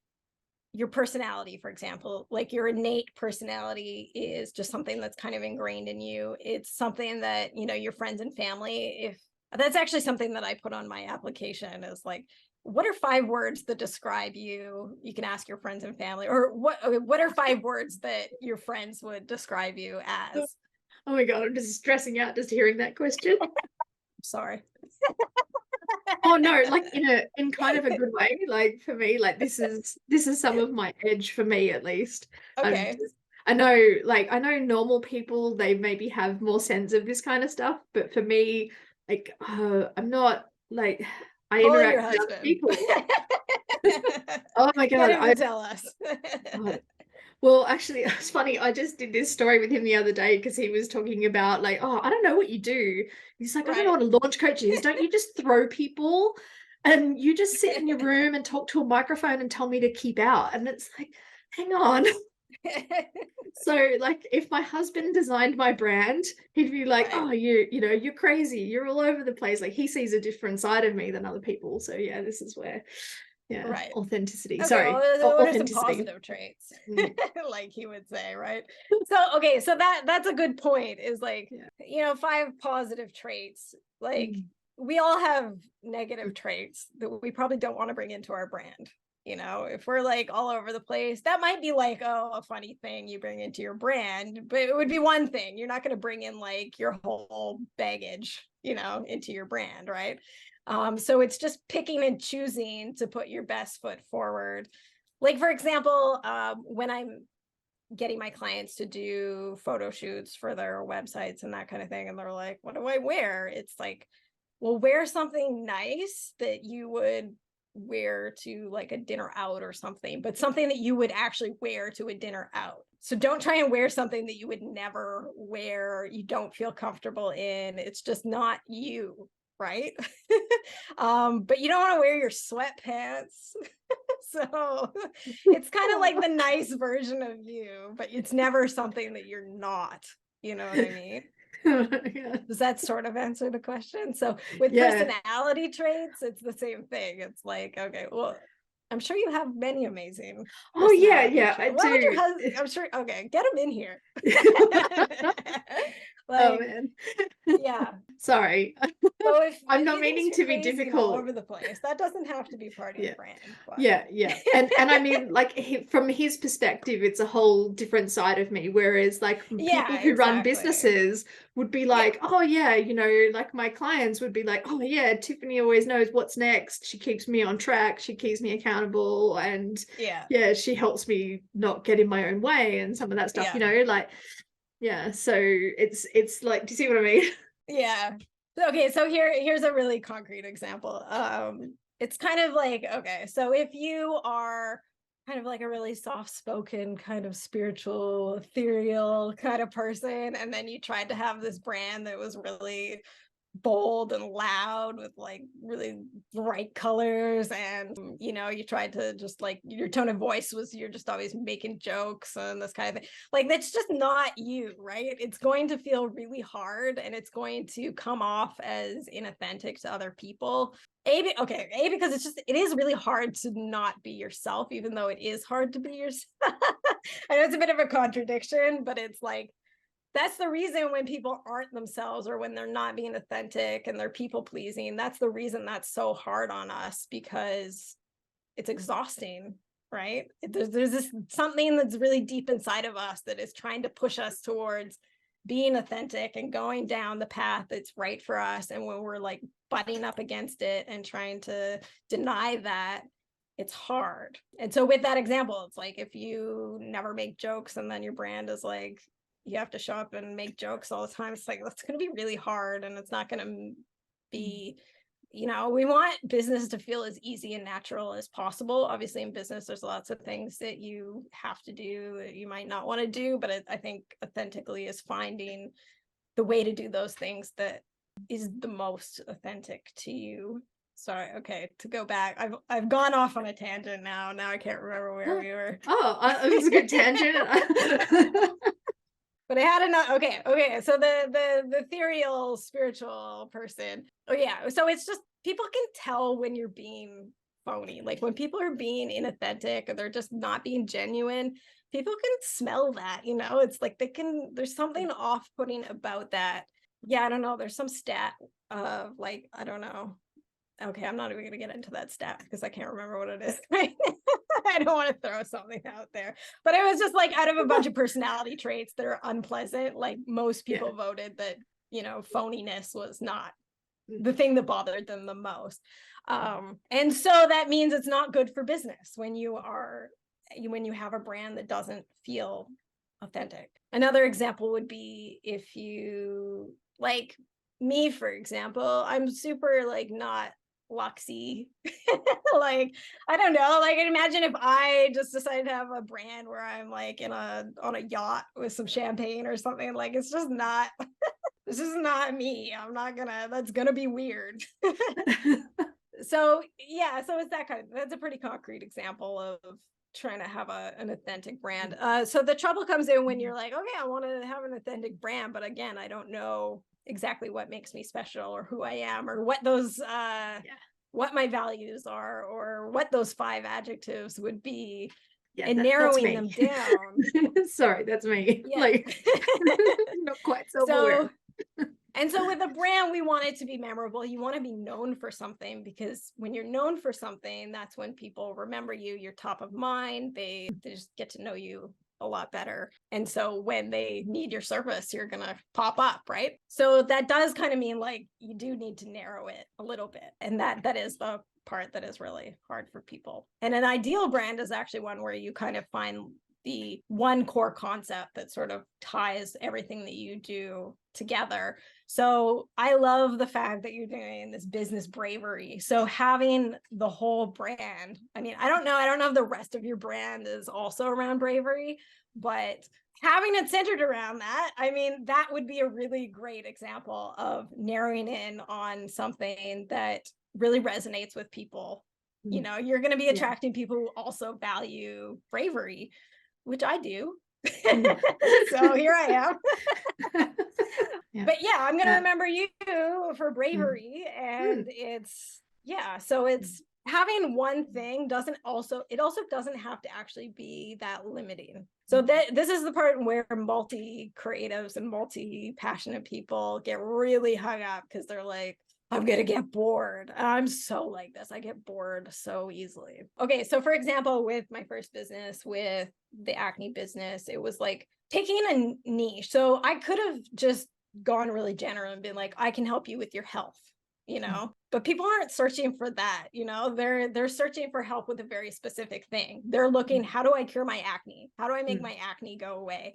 your personality, for example, like your innate personality is just something that's kind of ingrained in you. It's something that, your friends and family, if that's actually something that I put on my application is like, what are 5 words that describe you? You can ask your friends and family, or what are 5 words that your friends would describe you as? Oh my God, I'm just stressing out just hearing that question. Sorry. Oh no, like in kind of a good way. Like for me, like this is some of my edge, for me at least. Okay. I know normal people, they maybe have more sense of this kind of stuff, but for me, like, I'm not like, I Call in your interact with other husband. people. Oh my Get God. him to tell us. God. Well, actually, it's funny. I just did this story with him the other day because he was talking about like, oh, I don't know what you do. He's like, I don't know Right. what a launch coach is. Don't you just throw people and you just sit in your room and talk to a microphone and tell me to keep out? And it's like, hang on. So like if my husband designed my brand, he'd be like, Right. oh, you know, you're crazy. You're all over the place. Like he sees a different side of me than other people. So yeah, this is where, yeah, Right. authenticity. Okay, Sorry, well, what are some authenticity. positive traits? Mm. Like he would say, right? So, okay, so that's a good point, is like, Yeah. 5 positive traits. Like Mm. we all have negative traits that we probably don't want to bring into our brand. If we're like all over the place, that might be like, oh, a funny thing you bring into your brand, but it would be one thing. You're not going to bring in like your whole baggage, into your brand, right? So it's just picking and choosing to put your best foot forward. Like, for example, when I'm getting my clients to do photo shoots for their websites and that kind of thing, and they're like, what do I wear? It's like, well, wear something nice that you would wear to like a dinner out or something, but something that you would actually wear to a dinner out. So don't try and wear something that you would never wear, you don't feel comfortable in. It's just not you, right? But you don't want to wear your sweatpants. So it's kind of like the nice version of you, but it's never something that you're not. You know what I mean? Yeah. Does that sort of answer the question? So with personality traits, it's the same thing. It's like, okay, well, I'm sure you have many amazing. Oh yeah, I What would your do. husband? I'm sure. Okay, get him in here. Oh Like, man. yeah. Sorry. So if I'm not he thinks meaning you're to be crazy and all difficult. over the place, that doesn't have to be part of your Yeah. brand. But. Yeah. And I mean, like from his perspective, it's a whole different side of me. Whereas like people Yeah, who run exactly. businesses would be like, oh yeah, like my clients would be like, oh yeah, Tiffany always knows what's next. She keeps me on track. She keeps me accountable. And Yeah. yeah, she helps me not get in my own way and some of that stuff, Yeah. like, yeah. So it's like, do you see what I mean? Yeah. Okay, so here's a really concrete example. It's kind of like, okay, so if you are kind of like a really soft-spoken, kind of spiritual, ethereal kind of person, and then you tried to have this brand that was really bold and loud with like really bright colors, and you tried to just like, your tone of voice was, you're just always making jokes and this kind of thing, like that's just not you, right? It's going to feel really hard, and it's going to come off as inauthentic to other people. Because it is really hard to not be yourself, even though it is hard to be yourself. I know it's a bit of a contradiction, but it's like, that's the reason when people aren't themselves, or when they're not being authentic and they're people pleasing, that's the reason that's so hard on us, because it's exhausting, right? There's this something that's really deep inside of us that is trying to push us towards being authentic and going down the path that's right for us. And when we're like butting up against it and trying to deny that, it's hard. And so with that example, it's like, if you never make jokes and then your brand is like, you have to show up and make jokes all the time, it's like, that's going to be really hard, and it's not going to be, we want business to feel as easy and natural as possible. Obviously in business, there's lots of things that you have to do that you might not want to do, but I think authentically is finding the way to do those things that is the most authentic to you. Sorry, okay, to go back, I've gone off on a tangent now I can't remember where we were. It was a good tangent. But I had enough. Okay. So the ethereal spiritual person. Oh yeah. So it's just, people can tell when you're being phony. Like when people are being inauthentic, or they're just not being genuine, people can smell that, it's like there's something off-putting about that. Yeah, I don't know. There's some stat of like, I don't know. Okay, I'm not even going to get into that stat because I can't remember what it is. I don't want to throw something out there, but it was just like, out of a bunch of personality traits that are unpleasant, like most people voted that, phoniness was not the thing that bothered them the most. And so that means it's not good for business when you have a brand that doesn't feel authentic. Another example would be if you like, me, for example, I'm super like not luxy. Like, I don't know, like imagine if I just decided to have a brand where I'm like on a yacht with some champagne or something. Like, it's just not this is not me. I'm not gonna, that's gonna be weird. So yeah, so it's that kind of, that's a pretty concrete example of trying to have an authentic brand. So the trouble comes in when you're like, okay, I want to have an authentic brand, but again, I don't know exactly what makes me special or who I am or what those what my values are or what those 5 adjectives would be, and narrowing them down. Sorry, that's me. Yeah. Like, not quite self-aware. So with a brand, we want it to be memorable. You want to be known for something, because when you're known for something, that's when people remember you. You're top of mind. They just get to know you a lot better. And so when they need your service, you're going to pop up, right? So that does kind of mean like you do need to narrow it a little bit. And that is the part that is really hard for people. And an ideal brand is actually one where you kind of find the one core concept that sort of ties everything that you do together. So I love the fact that you're doing this business bravery. So having the whole brand, I mean, I don't know if the rest of your brand is also around bravery, but having it centered around that, I mean, that would be a really great example of narrowing in on something that really resonates with people. You know, you're going to be attracting people who also value bravery, which I do. So here I am. But yeah, I'm going to remember you for bravery. And it's, so it's having one thing it also doesn't have to actually be that limiting. So this is the part where multi-creatives and multi-passionate people get really hung up, because they're like, I'm going to get bored. I'm so like this. I get bored so easily. Okay, so for example, with my first business, with the acne business, it was like taking a niche. So I could have just gone really general and been like, I can help you with your health, you know, but people aren't searching for that. You know, they're searching for help with a very specific thing. They're looking, how do I cure my acne? How do I make my acne go away?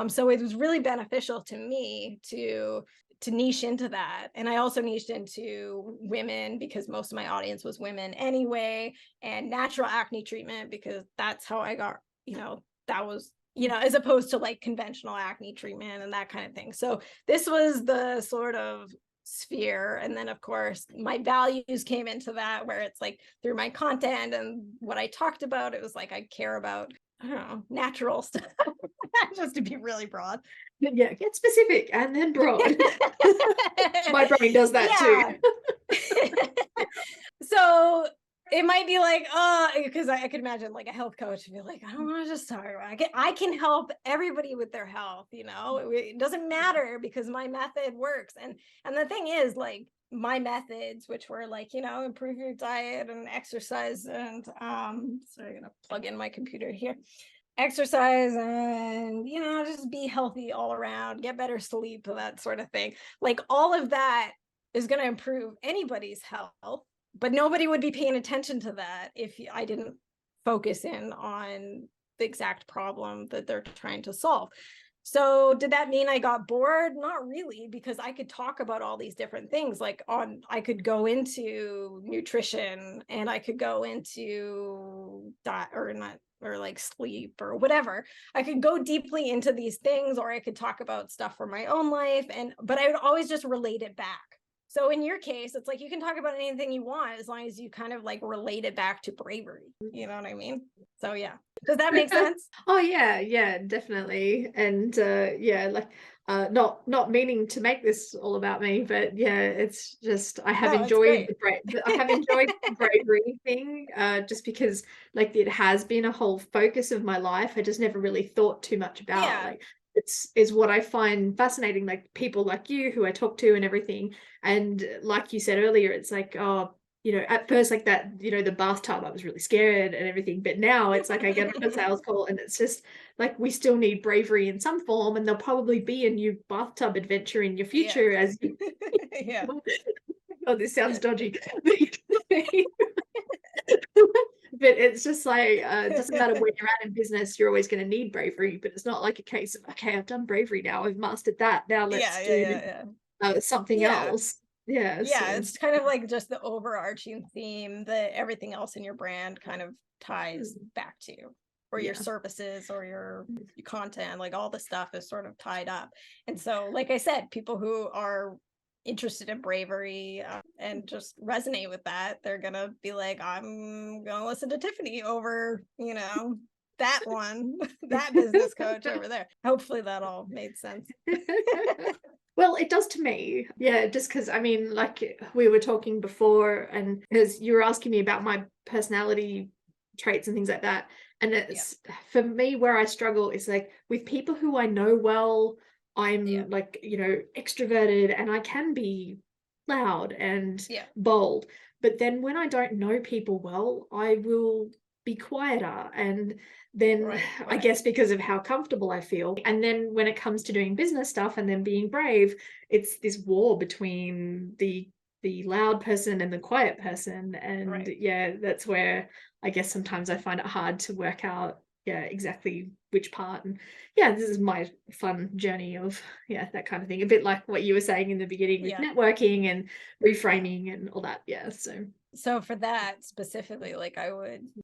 So it was really beneficial to me to niche into that. And I also niched into women, because most of my audience was women anyway, and natural acne treatment, because that's how I got, you know, that was, you know, as opposed to like conventional acne treatment and that kind of thing. So this was the sort of sphere. And then of course my values came into that, where it's like through my content and what I talked about, it was like, I care about, I don't know, natural stuff. Just to be really broad. Yeah, get specific and then broad. My brain does that too. So it might be like, because I could imagine like a health coach would be like, I don't want to just talk about it. I can help everybody with their health, you know, it doesn't matter, because my method works. And the thing is, like, my methods, which were like, you know, improve your diet and exercise, and so I'm gonna plug in my computer here. Exercise and, you know, just be healthy all around, get better sleep, that sort of thing. Like, all of that is going to improve anybody's health, but nobody would be paying attention to that if I didn't focus in on the exact problem that they're trying to solve. So did that mean I got bored? Not really, because I could talk about all these different things. Like I could go into nutrition, and I could go into diet, or like sleep or whatever. I could go deeply into these things, or I could talk about stuff from my own life, but I would always just relate it back. So in your case, it's like you can talk about anything you want as long as you kind of like relate it back to bravery. You know what I mean? So yeah. Does that make sense? Oh yeah, definitely. And like not meaning to make this all about me, but yeah, it's just I have enjoyed the bravery thing, just because like it has been a whole focus of my life. I just never really thought too much about it. Like, is what I find fascinating, like people like you who I talk to and everything. And like you said earlier, it's like, oh, you know, at first, like that, you know, the bathtub, I was really scared and everything. But now it's like I get on a sales call and it's just like, we still need bravery in some form, and there'll probably be a new bathtub adventure in your future as you... Oh, this sounds dodgy. But it's just like, it doesn't matter where you're at in business, you're always going to need bravery. But it's not like a case of, okay, I've done bravery now, I've mastered that, now let's do something Yeah. else. Yeah. Yeah, So it's kind of like just the overarching theme that everything else in your brand kind of ties back to, or your yeah. services or your content, like all the stuff is sort of tied up. And so, like I said, people who are interested in Bravery and just resonate with that, they're gonna be like, I'm gonna listen to Tiffany over, that one, that business coach over there. Hopefully that all made sense. Well, it does to me. Yeah, just because I mean, like we were talking before, and because you were asking me about my personality traits and things like that. And it's for me where I struggle is like with people who I know well, I'm like, extroverted and I can be loud and bold. But then when I don't know people well, I will be quieter, and then I guess because of how comfortable I feel. And then when it comes to doing business stuff and then being brave, it's this war between the loud person and the quiet person. And that's where I guess sometimes I find it hard to work out exactly which part. And this is my fun journey of that kind of thing, a bit like what you were saying in the beginning with networking and reframing and all that. So for that specifically,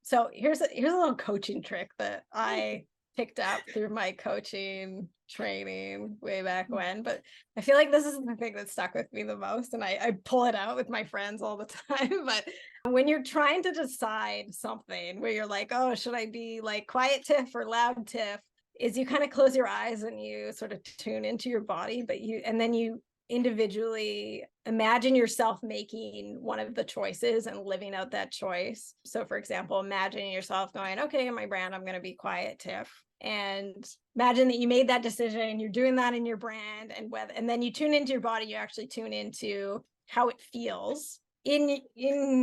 so here's a little coaching trick that I picked up through my coaching training way back when, but I feel like this is the thing that stuck with me the most, and I pull it out with my friends all the time. But when you're trying to decide something where you're like, oh, should I be like quiet Tiff or loud Tiff, is you kind of close your eyes and you sort of tune into your body, and then you individually imagine yourself making one of the choices and living out that choice. So for example, imagine yourself going, okay, in my brand, I'm going to be quiet Tiff. And imagine that you made that decision, you're doing that in your brand, and then you tune into your body, you actually tune into how it feels in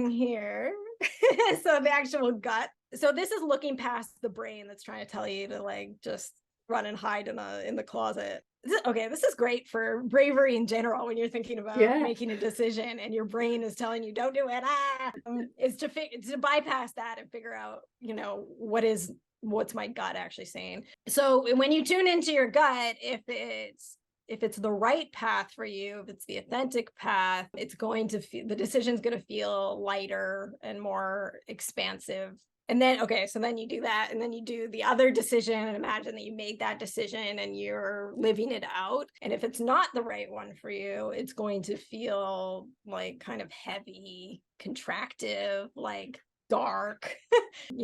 here. So the actual gut. So this is looking past the brain that's trying to tell you to like just run and hide in the closet. This is great for bravery in general when you're thinking about making a decision and your brain is telling you don't do it. Is to bypass that and figure out, what's my gut actually saying. So when you tune into your gut, if it's the right path for you, if it's the authentic path, it's going to feel, the decision's going to feel lighter and more expansive. And then, so then you do that, and then you do the other decision, and imagine that you made that decision and you're living it out. And if it's not the right one for you, it's going to feel like kind of heavy, contractive, like dark.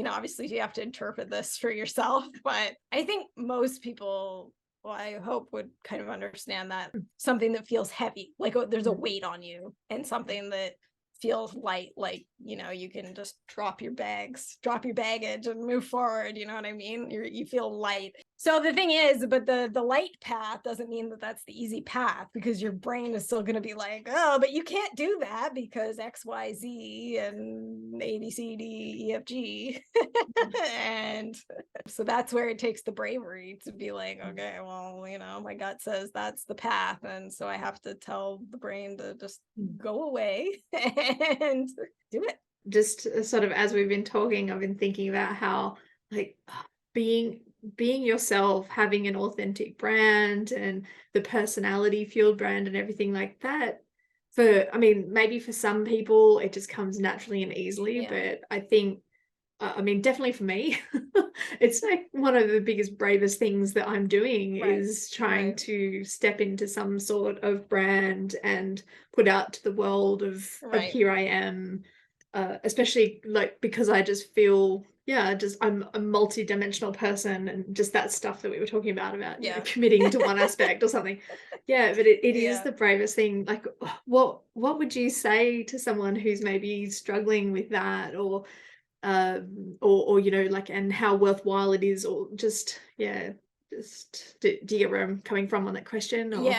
Obviously you have to interpret this for yourself, but I think most people, I hope, would kind of understand that something that feels heavy, like there's a weight on you, and something that feels light, like you can just drop your baggage and move forward. You know what I mean? You feel light. So the thing is, but the light path doesn't mean that that's the easy path, because your brain is still going to be like, oh, but you can't do that because XYZ and ABCDEFG. And so that's where it takes the bravery to be like, okay, well, my gut says that's the path, and so I have to tell the brain to just go away and do it. Just sort of as we've been talking, I've been thinking about how like being yourself, having an authentic brand and the personality fueled brand and everything like that, maybe for some people it just comes naturally and easily, but I think definitely for me, it's like one of the biggest, bravest things that I'm doing is trying to step into some sort of brand and put out to the world of here I am, especially like because I just feel, I'm a multi-dimensional person, and just that stuff that we were talking about committing to one aspect or something. But it is the bravest thing. Like, what would you say to someone who's maybe struggling with that, or like, and how worthwhile it is, or just do you get where I'm coming from on that question? Or?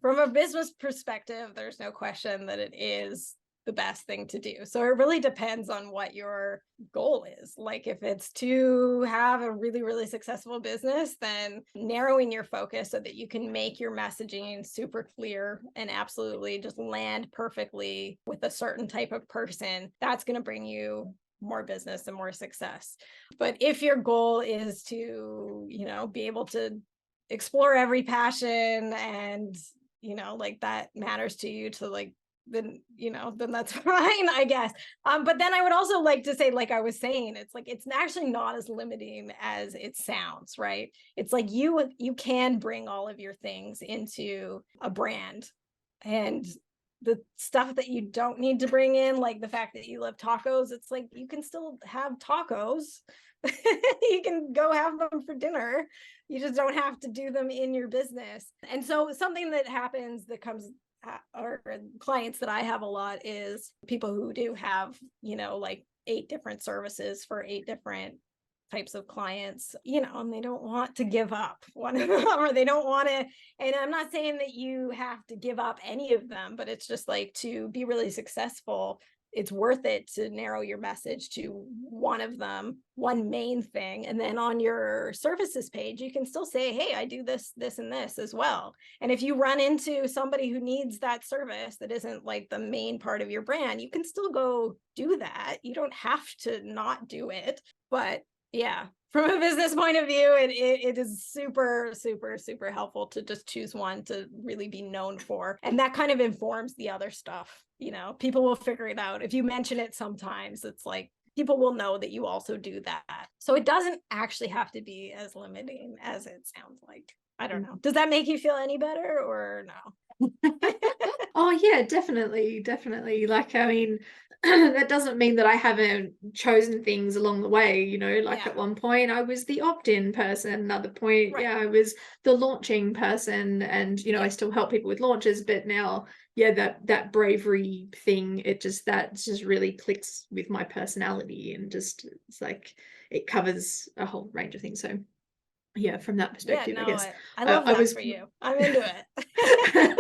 From a business perspective, there's no question that it is the best thing to do. So it really depends on what your goal is. Like if it's to have a really, really successful business, then narrowing your focus so that you can make your messaging super clear and absolutely just land perfectly with a certain type of person, that's going to bring you more business and more success. But if your goal is to, be able to explore every passion and like that matters to you to like, then that's fine, I guess. But then I would also like to say, like I was saying, it's like, it's actually not as limiting as it sounds, right? It's like you can bring all of your things into a brand, and the stuff that you don't need to bring in, like the fact that you love tacos, it's like, you can still have tacos. You can go have them for dinner. You just don't have to do them in your business. And so something that happens that comes, or clients that I have a lot, is people who do have, like 8 different services for 8 different types of clients, and they don't want to give up one of them, or they don't want to. And I'm not saying that you have to give up any of them, but it's just like, to be really successful, it's worth it to narrow your message to one of them, one main thing. And then on your services page, you can still say, hey, I do this, this, and this as well. And if you run into somebody who needs that service that isn't like the main part of your brand, you can still go do that. You don't have to not do it. But yeah, from a business point of view, it is super, super, super helpful to just choose one to really be known for. And that kind of informs the other stuff. People will figure it out. If you mention it sometimes, it's like, people will know that you also do that. So it doesn't actually have to be as limiting as it sounds like. I don't know. Does that make you feel any better or no? Oh yeah, definitely. Like, I mean, that doesn't mean that I haven't chosen things along the way, like at one point I was the opt-in person, another point, Right. I was the launching person, and I still help people with launches, but now, that bravery thing, that just really clicks with my personality, and just, it's like, it covers a whole range of things. So yeah, from that perspective, I guess I love that was for you. I'm into it.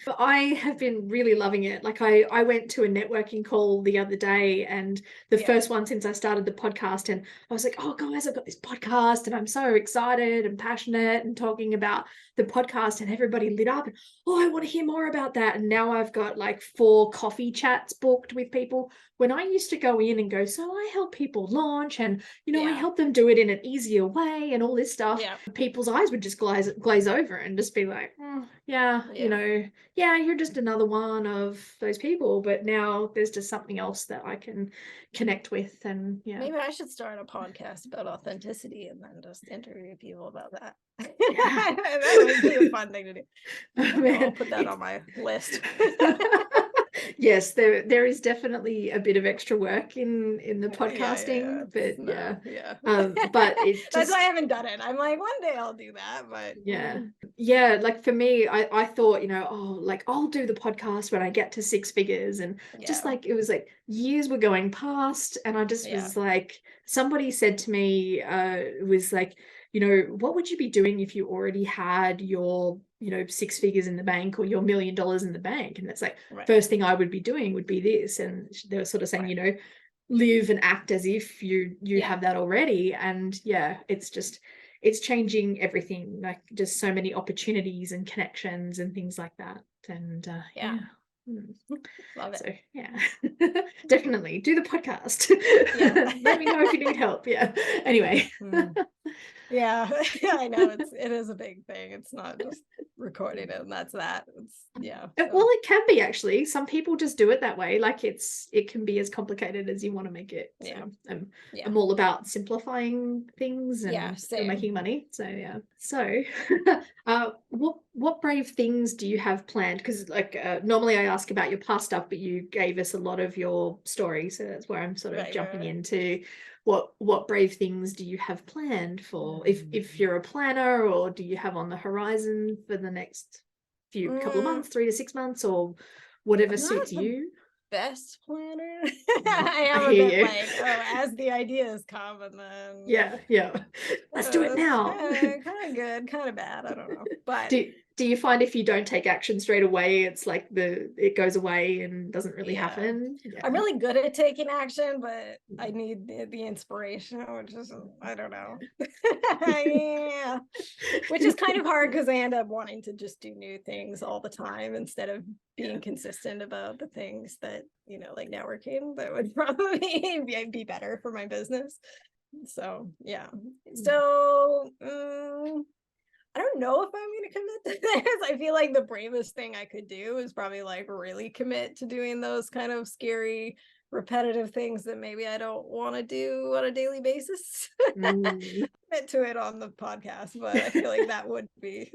But I have been really loving it. Like, I went to a networking call the other day, and the first one since I started the podcast, and I was like, oh guys, I've got this podcast and I'm so excited and passionate and talking about the podcast, and everybody lit up and, oh, I want to hear more about that. And now I've got like 4 coffee chats booked with people, when I used to go in and go, so I help people launch, and I help them do it in an easier way and all this stuff. People's eyes would just glaze over and just be like, oh, you're just another one of those people. But now there's just something else that I can connect with. And maybe I should start a podcast about authenticity and then just interview people about that. Yeah. That would be a fun thing to do. Man, I'll put that on my list. Yes, there is definitely a bit of extra work in the podcasting, but it's just, that's why I haven't done it. I'm like, one day I'll do that, but like for me, I thought, like, I'll do the podcast when I get to 6 figures, and just like, it was like years were going past, and I just was like, somebody said to me, it was like, what would you be doing if you already had your 6 figures in the bank, or your $1 million in the bank? And that's like, first thing I would be doing would be this. And they were sort of saying, live and act as if you have that already. And it's changing everything, like just so many opportunities and connections and things like that. And love it. So definitely do the podcast. Let me know if you need help. Anyway. I know it is a big thing. It's not just recording it and that's that. Well, it can be, actually. Some people just do it that way. Like, it can be as complicated as you want to make it. So I'm all about simplifying things and still making money. So what brave things do you have planned? Because normally I ask about your past stuff, but you gave us a lot of your story, so that's where I'm sort of jumping into what brave things do you have planned for, if you're a planner, or do you have on the horizon for the next couple of months, 3 to 6 months, or whatever suits you? Best planner. I am a bit like, as the ideas come, and then let's do it now. Kind of good, kind of bad, I don't know. But do you find if you don't take action straight away, it's like it goes away and doesn't really happen? I'm really good at taking action, but I need the inspiration, which is, I don't know. Which is kind of hard, because I end up wanting to just do new things all the time instead of being consistent about the things that, like networking, that would probably be better for my business. So so I don't know if I'm going to commit to this. I feel like the bravest thing I could do is probably like really commit to doing those kind of scary, repetitive things that maybe I don't want to do on a daily basis. Commit to it on the podcast, but I feel like that would be.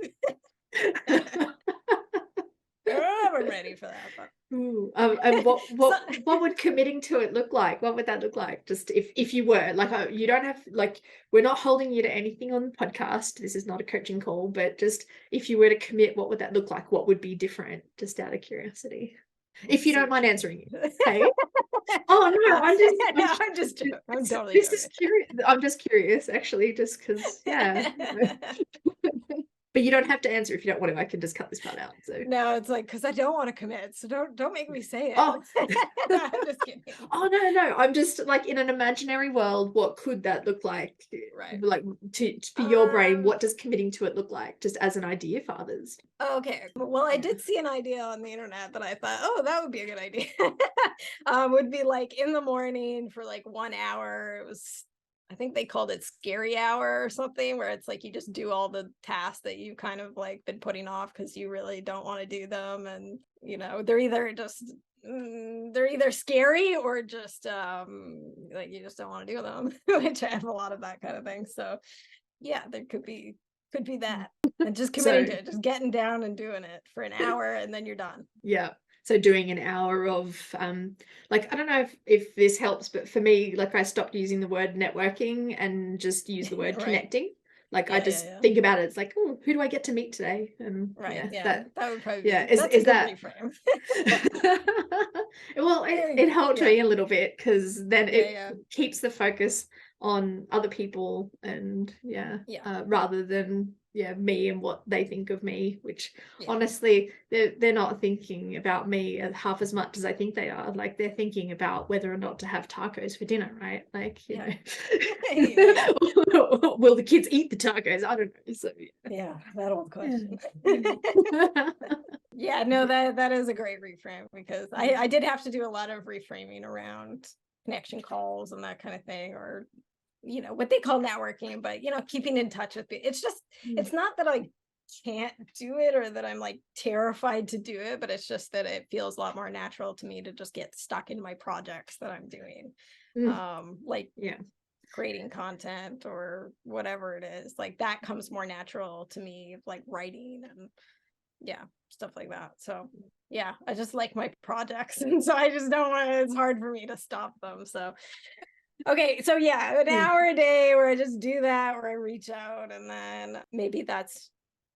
I'm ready for that. But... and what would committing to it look like? What would that look like? Just if you were like, you don't have, like, we're not holding you to anything on the podcast. This is not a coaching call, but just if you were to commit, what would that look like? What would be different? Just out of curiosity, if you don't mind answering it. Hey. Oh no, I'm totally this is curious. I'm just curious, actually, just because, yeah. But you don't have to answer if you don't want to. I can just cut this part out. So no, it's like, because I don't want to commit, so don't make me say it. Oh. I'm just kidding. Oh no, I'm just like, in an imaginary world, what could that look like? Right. Like for your brain, what does committing to it look like? Just as an idea for others. Okay. Well, I did see an idea on the internet that I thought, oh, that would be a good idea. Would be like in the morning for like 1 hour. It was, I think they called it scary hour or something, where it's like you just do all the tasks that you kind of like been putting off because you really don't want to do them. And, you know, they're either scary or just like you just don't want to do them, which I have a lot of that kind of thing. So yeah, there could be that. And just committing to it, just getting down and doing it for an hour and then you're done. Yeah. So doing an hour of like, I don't know if this helps, but for me, like, I stopped using the word networking and just use the word Right. Connecting. Like, I just think about it. It's like, oh, who do I get to meet today? And right. that would probably be, is that reframe. Well, it helped me a little bit, because then it keeps the focus on other people and rather than me and what they think of me, which honestly they're not thinking about me half as much as I think they are. Like, they're thinking about whether or not to have tacos for dinner, right? Like, you know. Will the kids eat the tacos? I don't know. So that old question. No, that is a great reframe, because I did have to do a lot of reframing around connection calls and that kind of thing, or you know what they call networking, but you know, keeping in touch with people. It's just it's not that I can't do it or that I'm like terrified to do it, but it's just that it feels a lot more natural to me to just get stuck in my projects that I'm doing. Creating content or whatever it is, like that comes more natural to me, like writing and stuff like that. So I just like my projects, and so I just don't want it's hard for me to stop them. So okay, so an hour a day where I just do that, where I reach out, and then maybe that's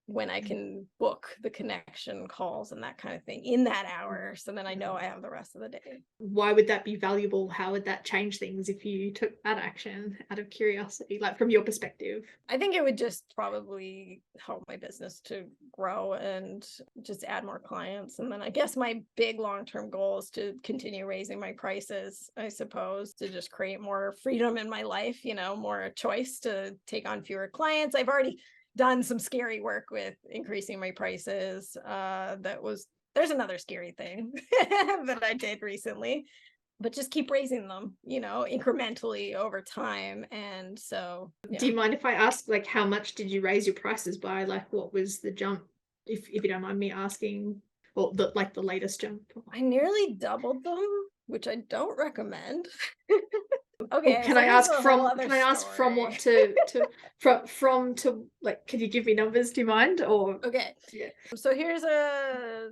when I can book the connection calls and that kind of thing in that hour. So then I know I have the rest of the day. Why would that be valuable? How would that change things if you took that action, out of curiosity, like from your perspective? I think it would just probably help my business to grow and just add more clients. And then I guess my big long-term goal is to continue raising my prices, I suppose, to just create more freedom in my life, you know, more choice to take on fewer clients. I've already done some scary work with increasing my prices. There's another scary thing that I did recently, but just keep raising them, you know, incrementally over time. And so do you mind if I ask, like, how much did you raise your prices by? Like, what was the jump, if you don't mind me asking? Or the latest jump? I nearly doubled them, which I don't recommend. Okay. Can I ask from what to from to, like, can you give me numbers? Do you mind? Or okay. Yeah. So here's a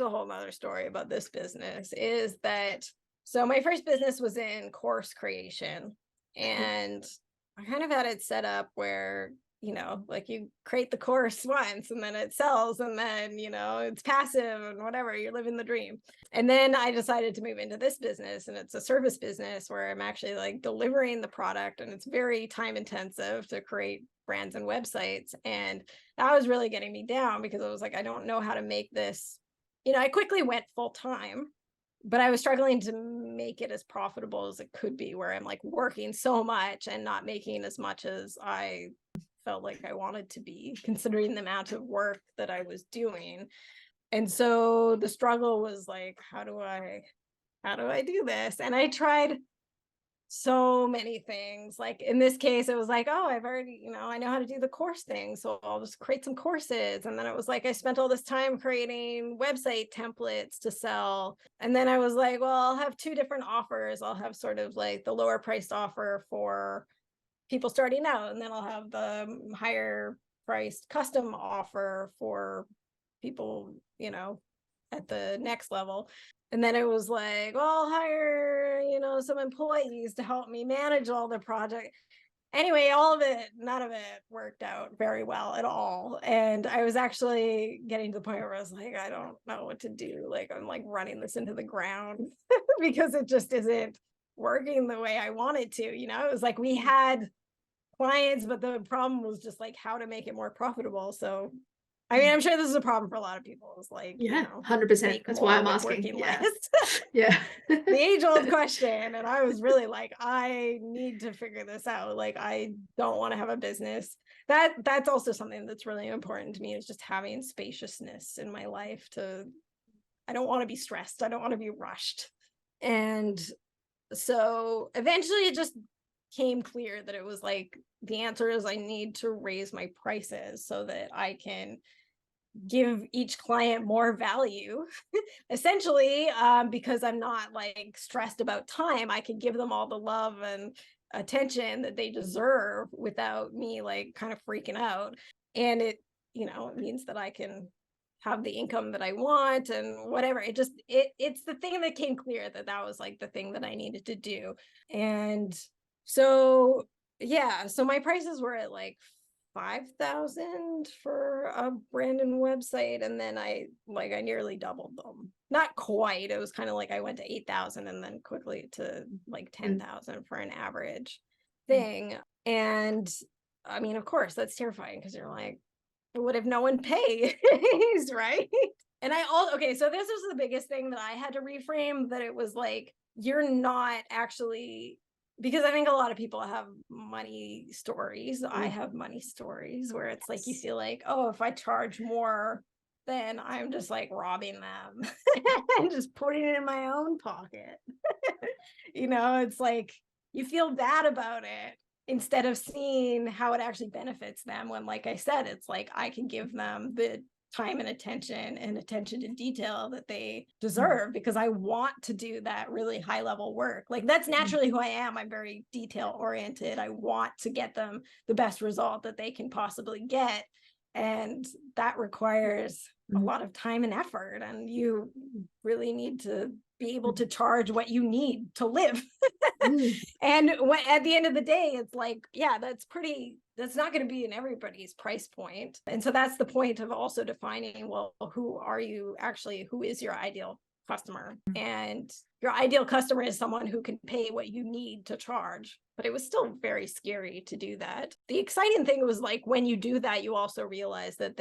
whole nother story about this business, is that so my first business was in course creation, and I kind of had it set up where, you know, like you create the course once and then it sells, and then, you know, it's passive and whatever, you're living the dream. And then I decided to move into this business, and it's a service business where I'm actually like delivering the product, and it's very time intensive to create brands and websites. And that was really getting me down, because I was like, I don't know how to make this, you know, I quickly went full time, but I was struggling to make it as profitable as it could be, where I'm like working so much and not making as much as I felt like I wanted to be, considering the amount of work that I was doing. And so the struggle was like, how do I do this? And I tried so many things. Like in this case, it was like, oh, I've already, I know how to do the course thing, so I'll just create some courses. And then it was like, I spent all this time creating website templates to sell. And then I was like, well, I'll have two different offers. I'll have sort of like the lower priced offer for people starting out, and then I'll have the higher priced custom offer for people, at the next level. And then it was like, well, I'll hire, some employees to help me manage all the project. Anyway, all of it, none of it worked out very well at all. And I was actually getting to the point where I was like, I don't know what to do. Like, I'm like running this into the ground because it just isn't working the way I wanted to. It was like we had clients, but the problem was just like how to make it more profitable. So I mean, I'm sure this is a problem for a lot of people. It's like, 100%. That's why I'm asking. Yeah. The age-old question. And I was really like, I need to figure this out. Like, I don't want to have a business. That's also something that's really important to me, is just having spaciousness in my life. I don't want to be stressed. I don't want to be rushed. And so eventually it just came clear that it was like, the answer is I need to raise my prices so that I can give each client more value, essentially, because I'm not like stressed about time. I can give them all the love and attention that they deserve without me like kind of freaking out. And it means that I can have the income that I want and whatever. It's the thing that came clear that was like the thing that I needed to do. And so, so my prices were at like 5,000 for a brand new website, and then I nearly doubled them. Not quite. It was kind of like I went to 8,000 and then quickly to like 10,000 for an average thing. And I mean, of course, that's terrifying because you're like, what if no one pays, right? And so this was the biggest thing that I had to reframe, that it was like, you're not actually, because I think a lot of people have money stories. I have money stories where it's like, you feel like, oh, if I charge more, then I'm just like robbing them and just putting it in my own pocket. It's like, you feel bad about it instead of seeing how it actually benefits them, when, like I said, it's like, I can give them the time and attention to detail that they deserve, because I want to do that really high level work. Like, that's naturally who I am. I'm very detail oriented. I want to get them the best result that they can possibly get. And that requires a lot of time and effort. And you really need to be able to charge what you need to live. And at the end of the day, it's like, that's not going to be in everybody's price point. And so that's the point of also defining, well, who is your ideal customer? And your ideal customer is someone who can pay what you need to charge. But it was still very scary to do that. The exciting thing was, like, when you do that, you also realize that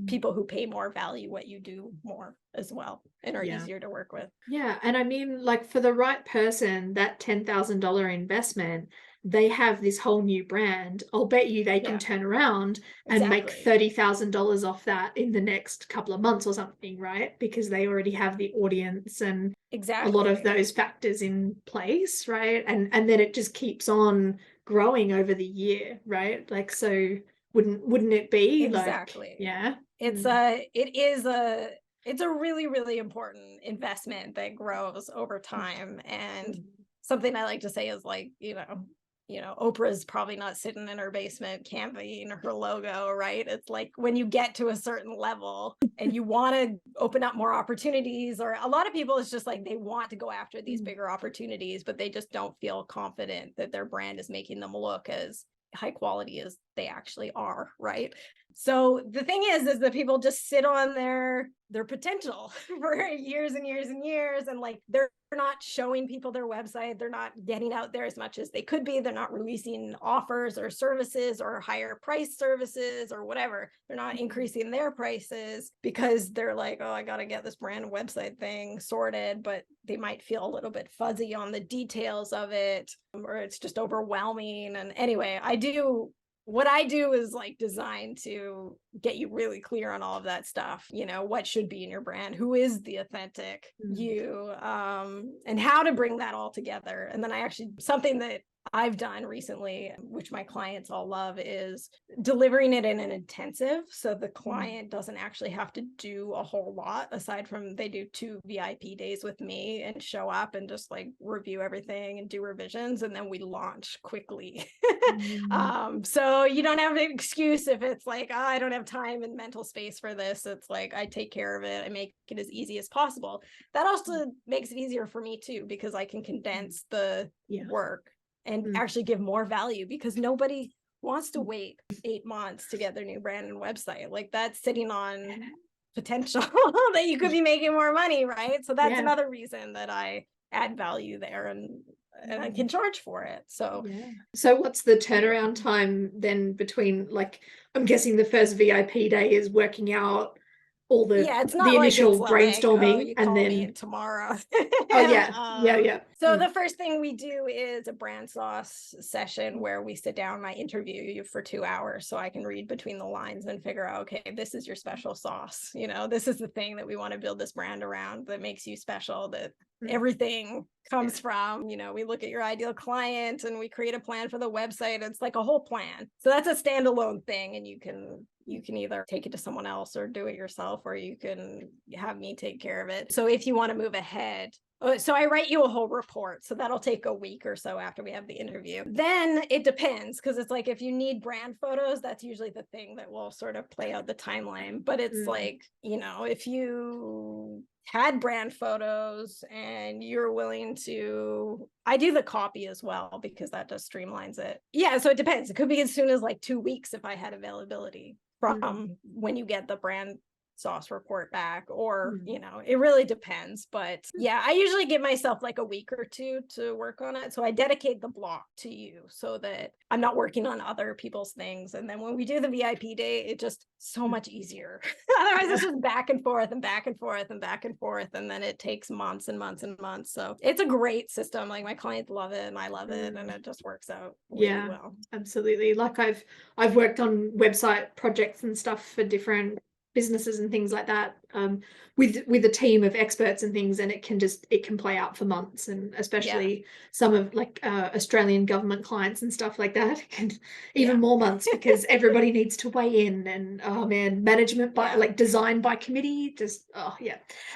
people who pay more value what you do more as well, and are easier to work with. Yeah. And I mean, like, for the right person, that $10,000 investment, they have this whole new brand. I'll bet you they can turn around and make $30,000 off that in the next couple of months or something, right? Because they already have the audience and a lot of those factors in place, right? And then it just keeps on growing over the year, right? Like, so wouldn't it be like, it's a really, really important investment that grows over time. And something I like to say is, like, Oprah's probably not sitting in her basement canvassing her logo, right? It's like, when you get to a certain level and you want to open up more opportunities, or a lot of people, it's just like they want to go after these bigger opportunities, but they just don't feel confident that their brand is making them look as high quality as they actually are, right? So the thing is that people just sit on their potential for years and years and years, and like, they're not showing people their website. They're not getting out there as much as they could be. They're not releasing offers or services or higher price services or whatever. They're not increasing their prices because they're like, oh, I got to get this brand website thing sorted, but they might feel a little bit fuzzy on the details of it, or it's just overwhelming. And anyway, I do what I do is like designed to get you really clear on all of that stuff, what should be in your brand, who is the authentic you, and how to bring that all together. And then something that I've done recently, which my clients all love, is delivering it in an intensive. So the client doesn't actually have to do a whole lot aside from they do 2 VIP days with me and show up and just like review everything and do revisions. And then we launch quickly. So you don't have an excuse if it's like, I don't have time and mental space for this. It's like, I take care of it. I make it as easy as possible. That also makes it easier for me too, because I can condense the work and actually give more value, because nobody wants to wait 8 months to get their new brand and website. Like, that's sitting on potential that you could be making more money, right? So that's another reason that I add value there, and I can charge for it. So what's the turnaround time then between, like, I'm guessing the first VIP day is working out all the it's not the initial like brainstorming, you and call then me tomorrow. So the first thing we do is a brand sauce session where we sit down and I interview you for 2 hours so I can read between the lines and figure out, okay, this is your special sauce. This is the thing that we want to build this brand around that makes you special, that everything comes from. We look at your ideal client and we create a plan for the website. It's like a whole plan. So that's a standalone thing, and you can either take it to someone else or do it yourself, or you can have me take care of it. So if you want to move ahead, so I write you a whole report. So that'll take a week or so after we have the interview. Then it depends, because it's like, if you need brand photos, that's usually the thing that will sort of play out the timeline. But it's like, if you had brand photos and you're willing to, I do the copy as well, because that just streamlines it. So it depends. It could be as soon as like 2 weeks if I had availability from when you get the brand sauce report back, or it really depends. But I usually give myself like a week or 2 to work on it. So I dedicate the block to you so that I'm not working on other people's things. And then when we do the VIP day, it's just so much easier. Otherwise it's just back and forth and back and forth and back and forth, and then it takes months and months and months. So it's a great system. Like, my clients love it and I love it, and it just works out really well. Absolutely. Like, I've worked on website projects and stuff for different businesses and things like that, with a team of experts and things, and it can play out for months, and especially some of like Australian government clients and stuff like that, and even more months, because everybody needs to weigh in, and management by like design by committee, just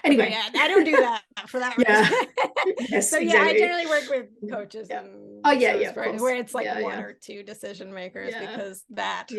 anyway. I don't do that for that reason. Yes, so exactly. I generally work with coaches and where it's like one or 2 decision makers, because that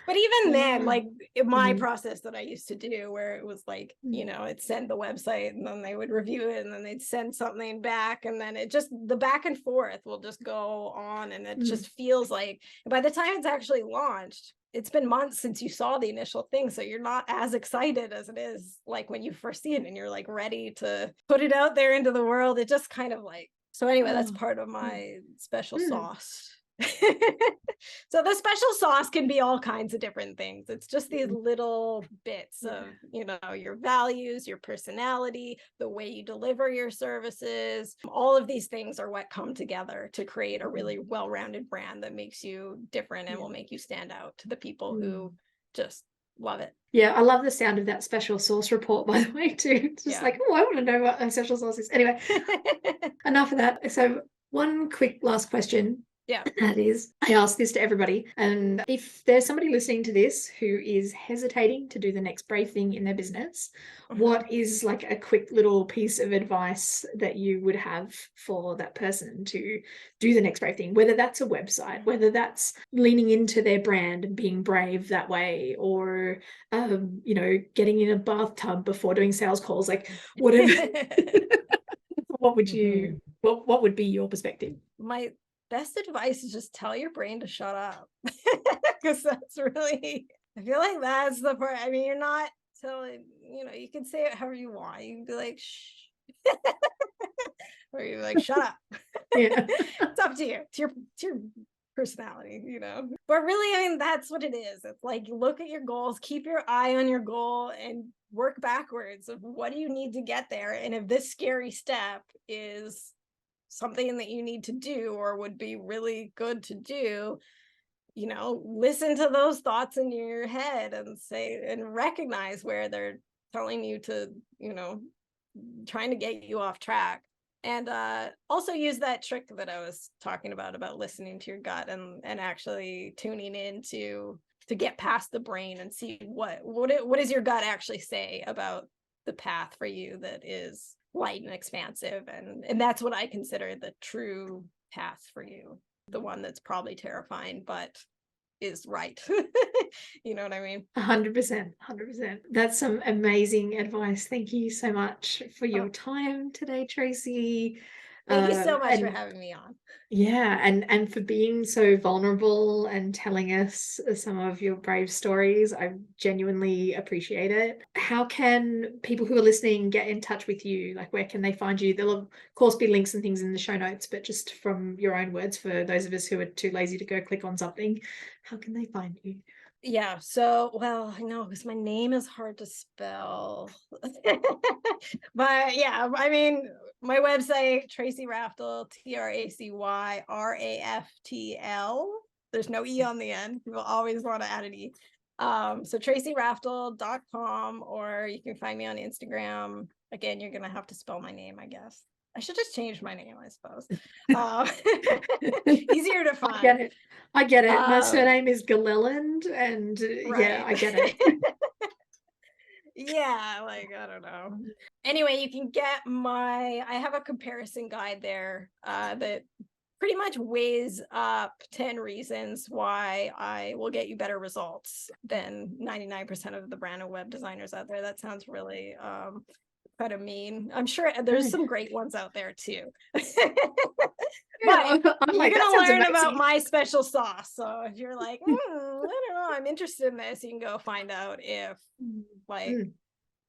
But even then, like, my process that I used to do, where it was like, it'd send the website and then they would review it and then they'd send something back, and then it just, the back and forth will just go on, and it just feels like by the time it's actually launched, it's been months since you saw the initial thing. So you're not as excited as it is like when you first see it and you're like ready to put it out there into the world. It just kind of like, so anyway, that's part of my special sauce. So the special sauce can be all kinds of different things. It's just these little bits of, your values, your personality, the way you deliver your services. All of these things are what come together to create a really well-rounded brand that makes you different and will make you stand out to the people who just love it. I love the sound of that special sauce report, by the way, too. It's just like, I want to know what a special sauce is. Anyway, enough of that. So one quick last question. That is, I ask this to everybody, and if there's somebody listening to this who is hesitating to do the next brave thing in their business, what is like a quick little piece of advice that you would have for that person to do the next brave thing, whether that's a website, whether that's leaning into their brand and being brave that way, or getting in a bathtub before doing sales calls, like whatever. What would be your perspective? My best advice is just tell your brain to shut up, because that's really, I feel like that's the part. I mean, you're not telling, you can say it however you want. You can be like, shh, or you're like, shut up. It's up to you. It's your personality, But really, I mean, that's what it is. It's like, look at your goals, keep your eye on your goal, and work backwards of what do you need to get there. And if this scary step is something that you need to do or would be really good to do, you know, listen to those thoughts in your head and say, and recognize where they're telling you to, you know, trying to get you off track. And also use that trick that I was talking about listening to your gut and actually tuning in to get past the brain and see what does your gut actually say about the path for you that is light and expansive. And that's what I consider the true path for you, the one that's probably terrifying, but is right. You know what I mean? 100%. That's some amazing advice. Thank you so much for your time today, Tracy. Thank you so much for having me on. Yeah, and for being so vulnerable and telling us some of your brave stories. I genuinely appreciate it. How can people who are listening get in touch with you? Like, where can they find you? There'll of course be links and things in the show notes, but just from your own words, for those of us who are too lazy to go click on something, how can they find you? Yeah, so, well, I know because my name is hard to spell. But yeah, I mean, my website, Tracy Raftl, TracyRaftl. There's no E on the end. You'll always want to add an E. So tracyraftl.com, or you can find me on Instagram. Again, you're gonna have to spell my name, I guess. I should just change my name, I suppose. Easier to find. I get it. My surname is Gilleland, and right. Yeah, I get it. Yeah, like, I don't know. Anyway, you can get I have a comparison guide there that pretty much weighs up 10 reasons why I will get you better results than 99% of the brand and web designers out there. That sounds really kind of mean. I'm sure there's some great ones out there too. But you're gonna learn about my special sauce. So if you're like, I don't know, I'm interested in this, you can go find out if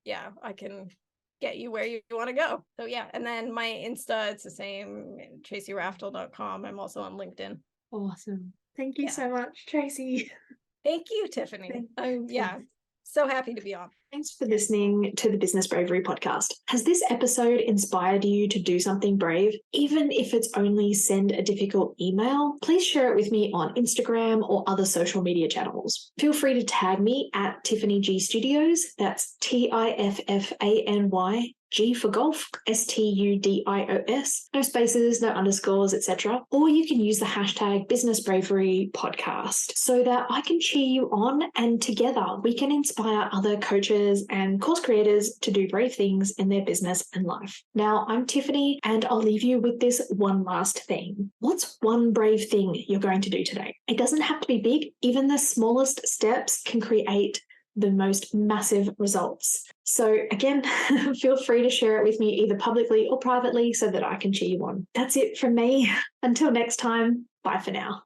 yeah, I can get you where you want to go. So yeah, and then my Insta, it's the same, tracyraftl.com. I'm also on LinkedIn. Awesome. Thank you so much, Tracy. Thank you, Tiffany. Yeah, so happy to be on. Thanks for listening to the Business Bravery podcast. Has this episode inspired you to do something brave? Even if it's only send a difficult email, please share it with me on Instagram or other social media channels. Feel free to tag me at Tiffany G Studios. That's TIFFANY. G for golf, STUDIOS, no spaces, no underscores, etc. Or you can use the hashtag Business Bravery Podcast so that I can cheer you on, and together we can inspire other coaches and course creators to do brave things in their business and life. Now, I'm Tiffany, and I'll leave you with this one last thing. What's one brave thing you're going to do today? It doesn't have to be big. Even the smallest steps can create the most massive results. So again, feel free to share it with me either publicly or privately so that I can cheer you on. That's it from me. Until next time, bye for now.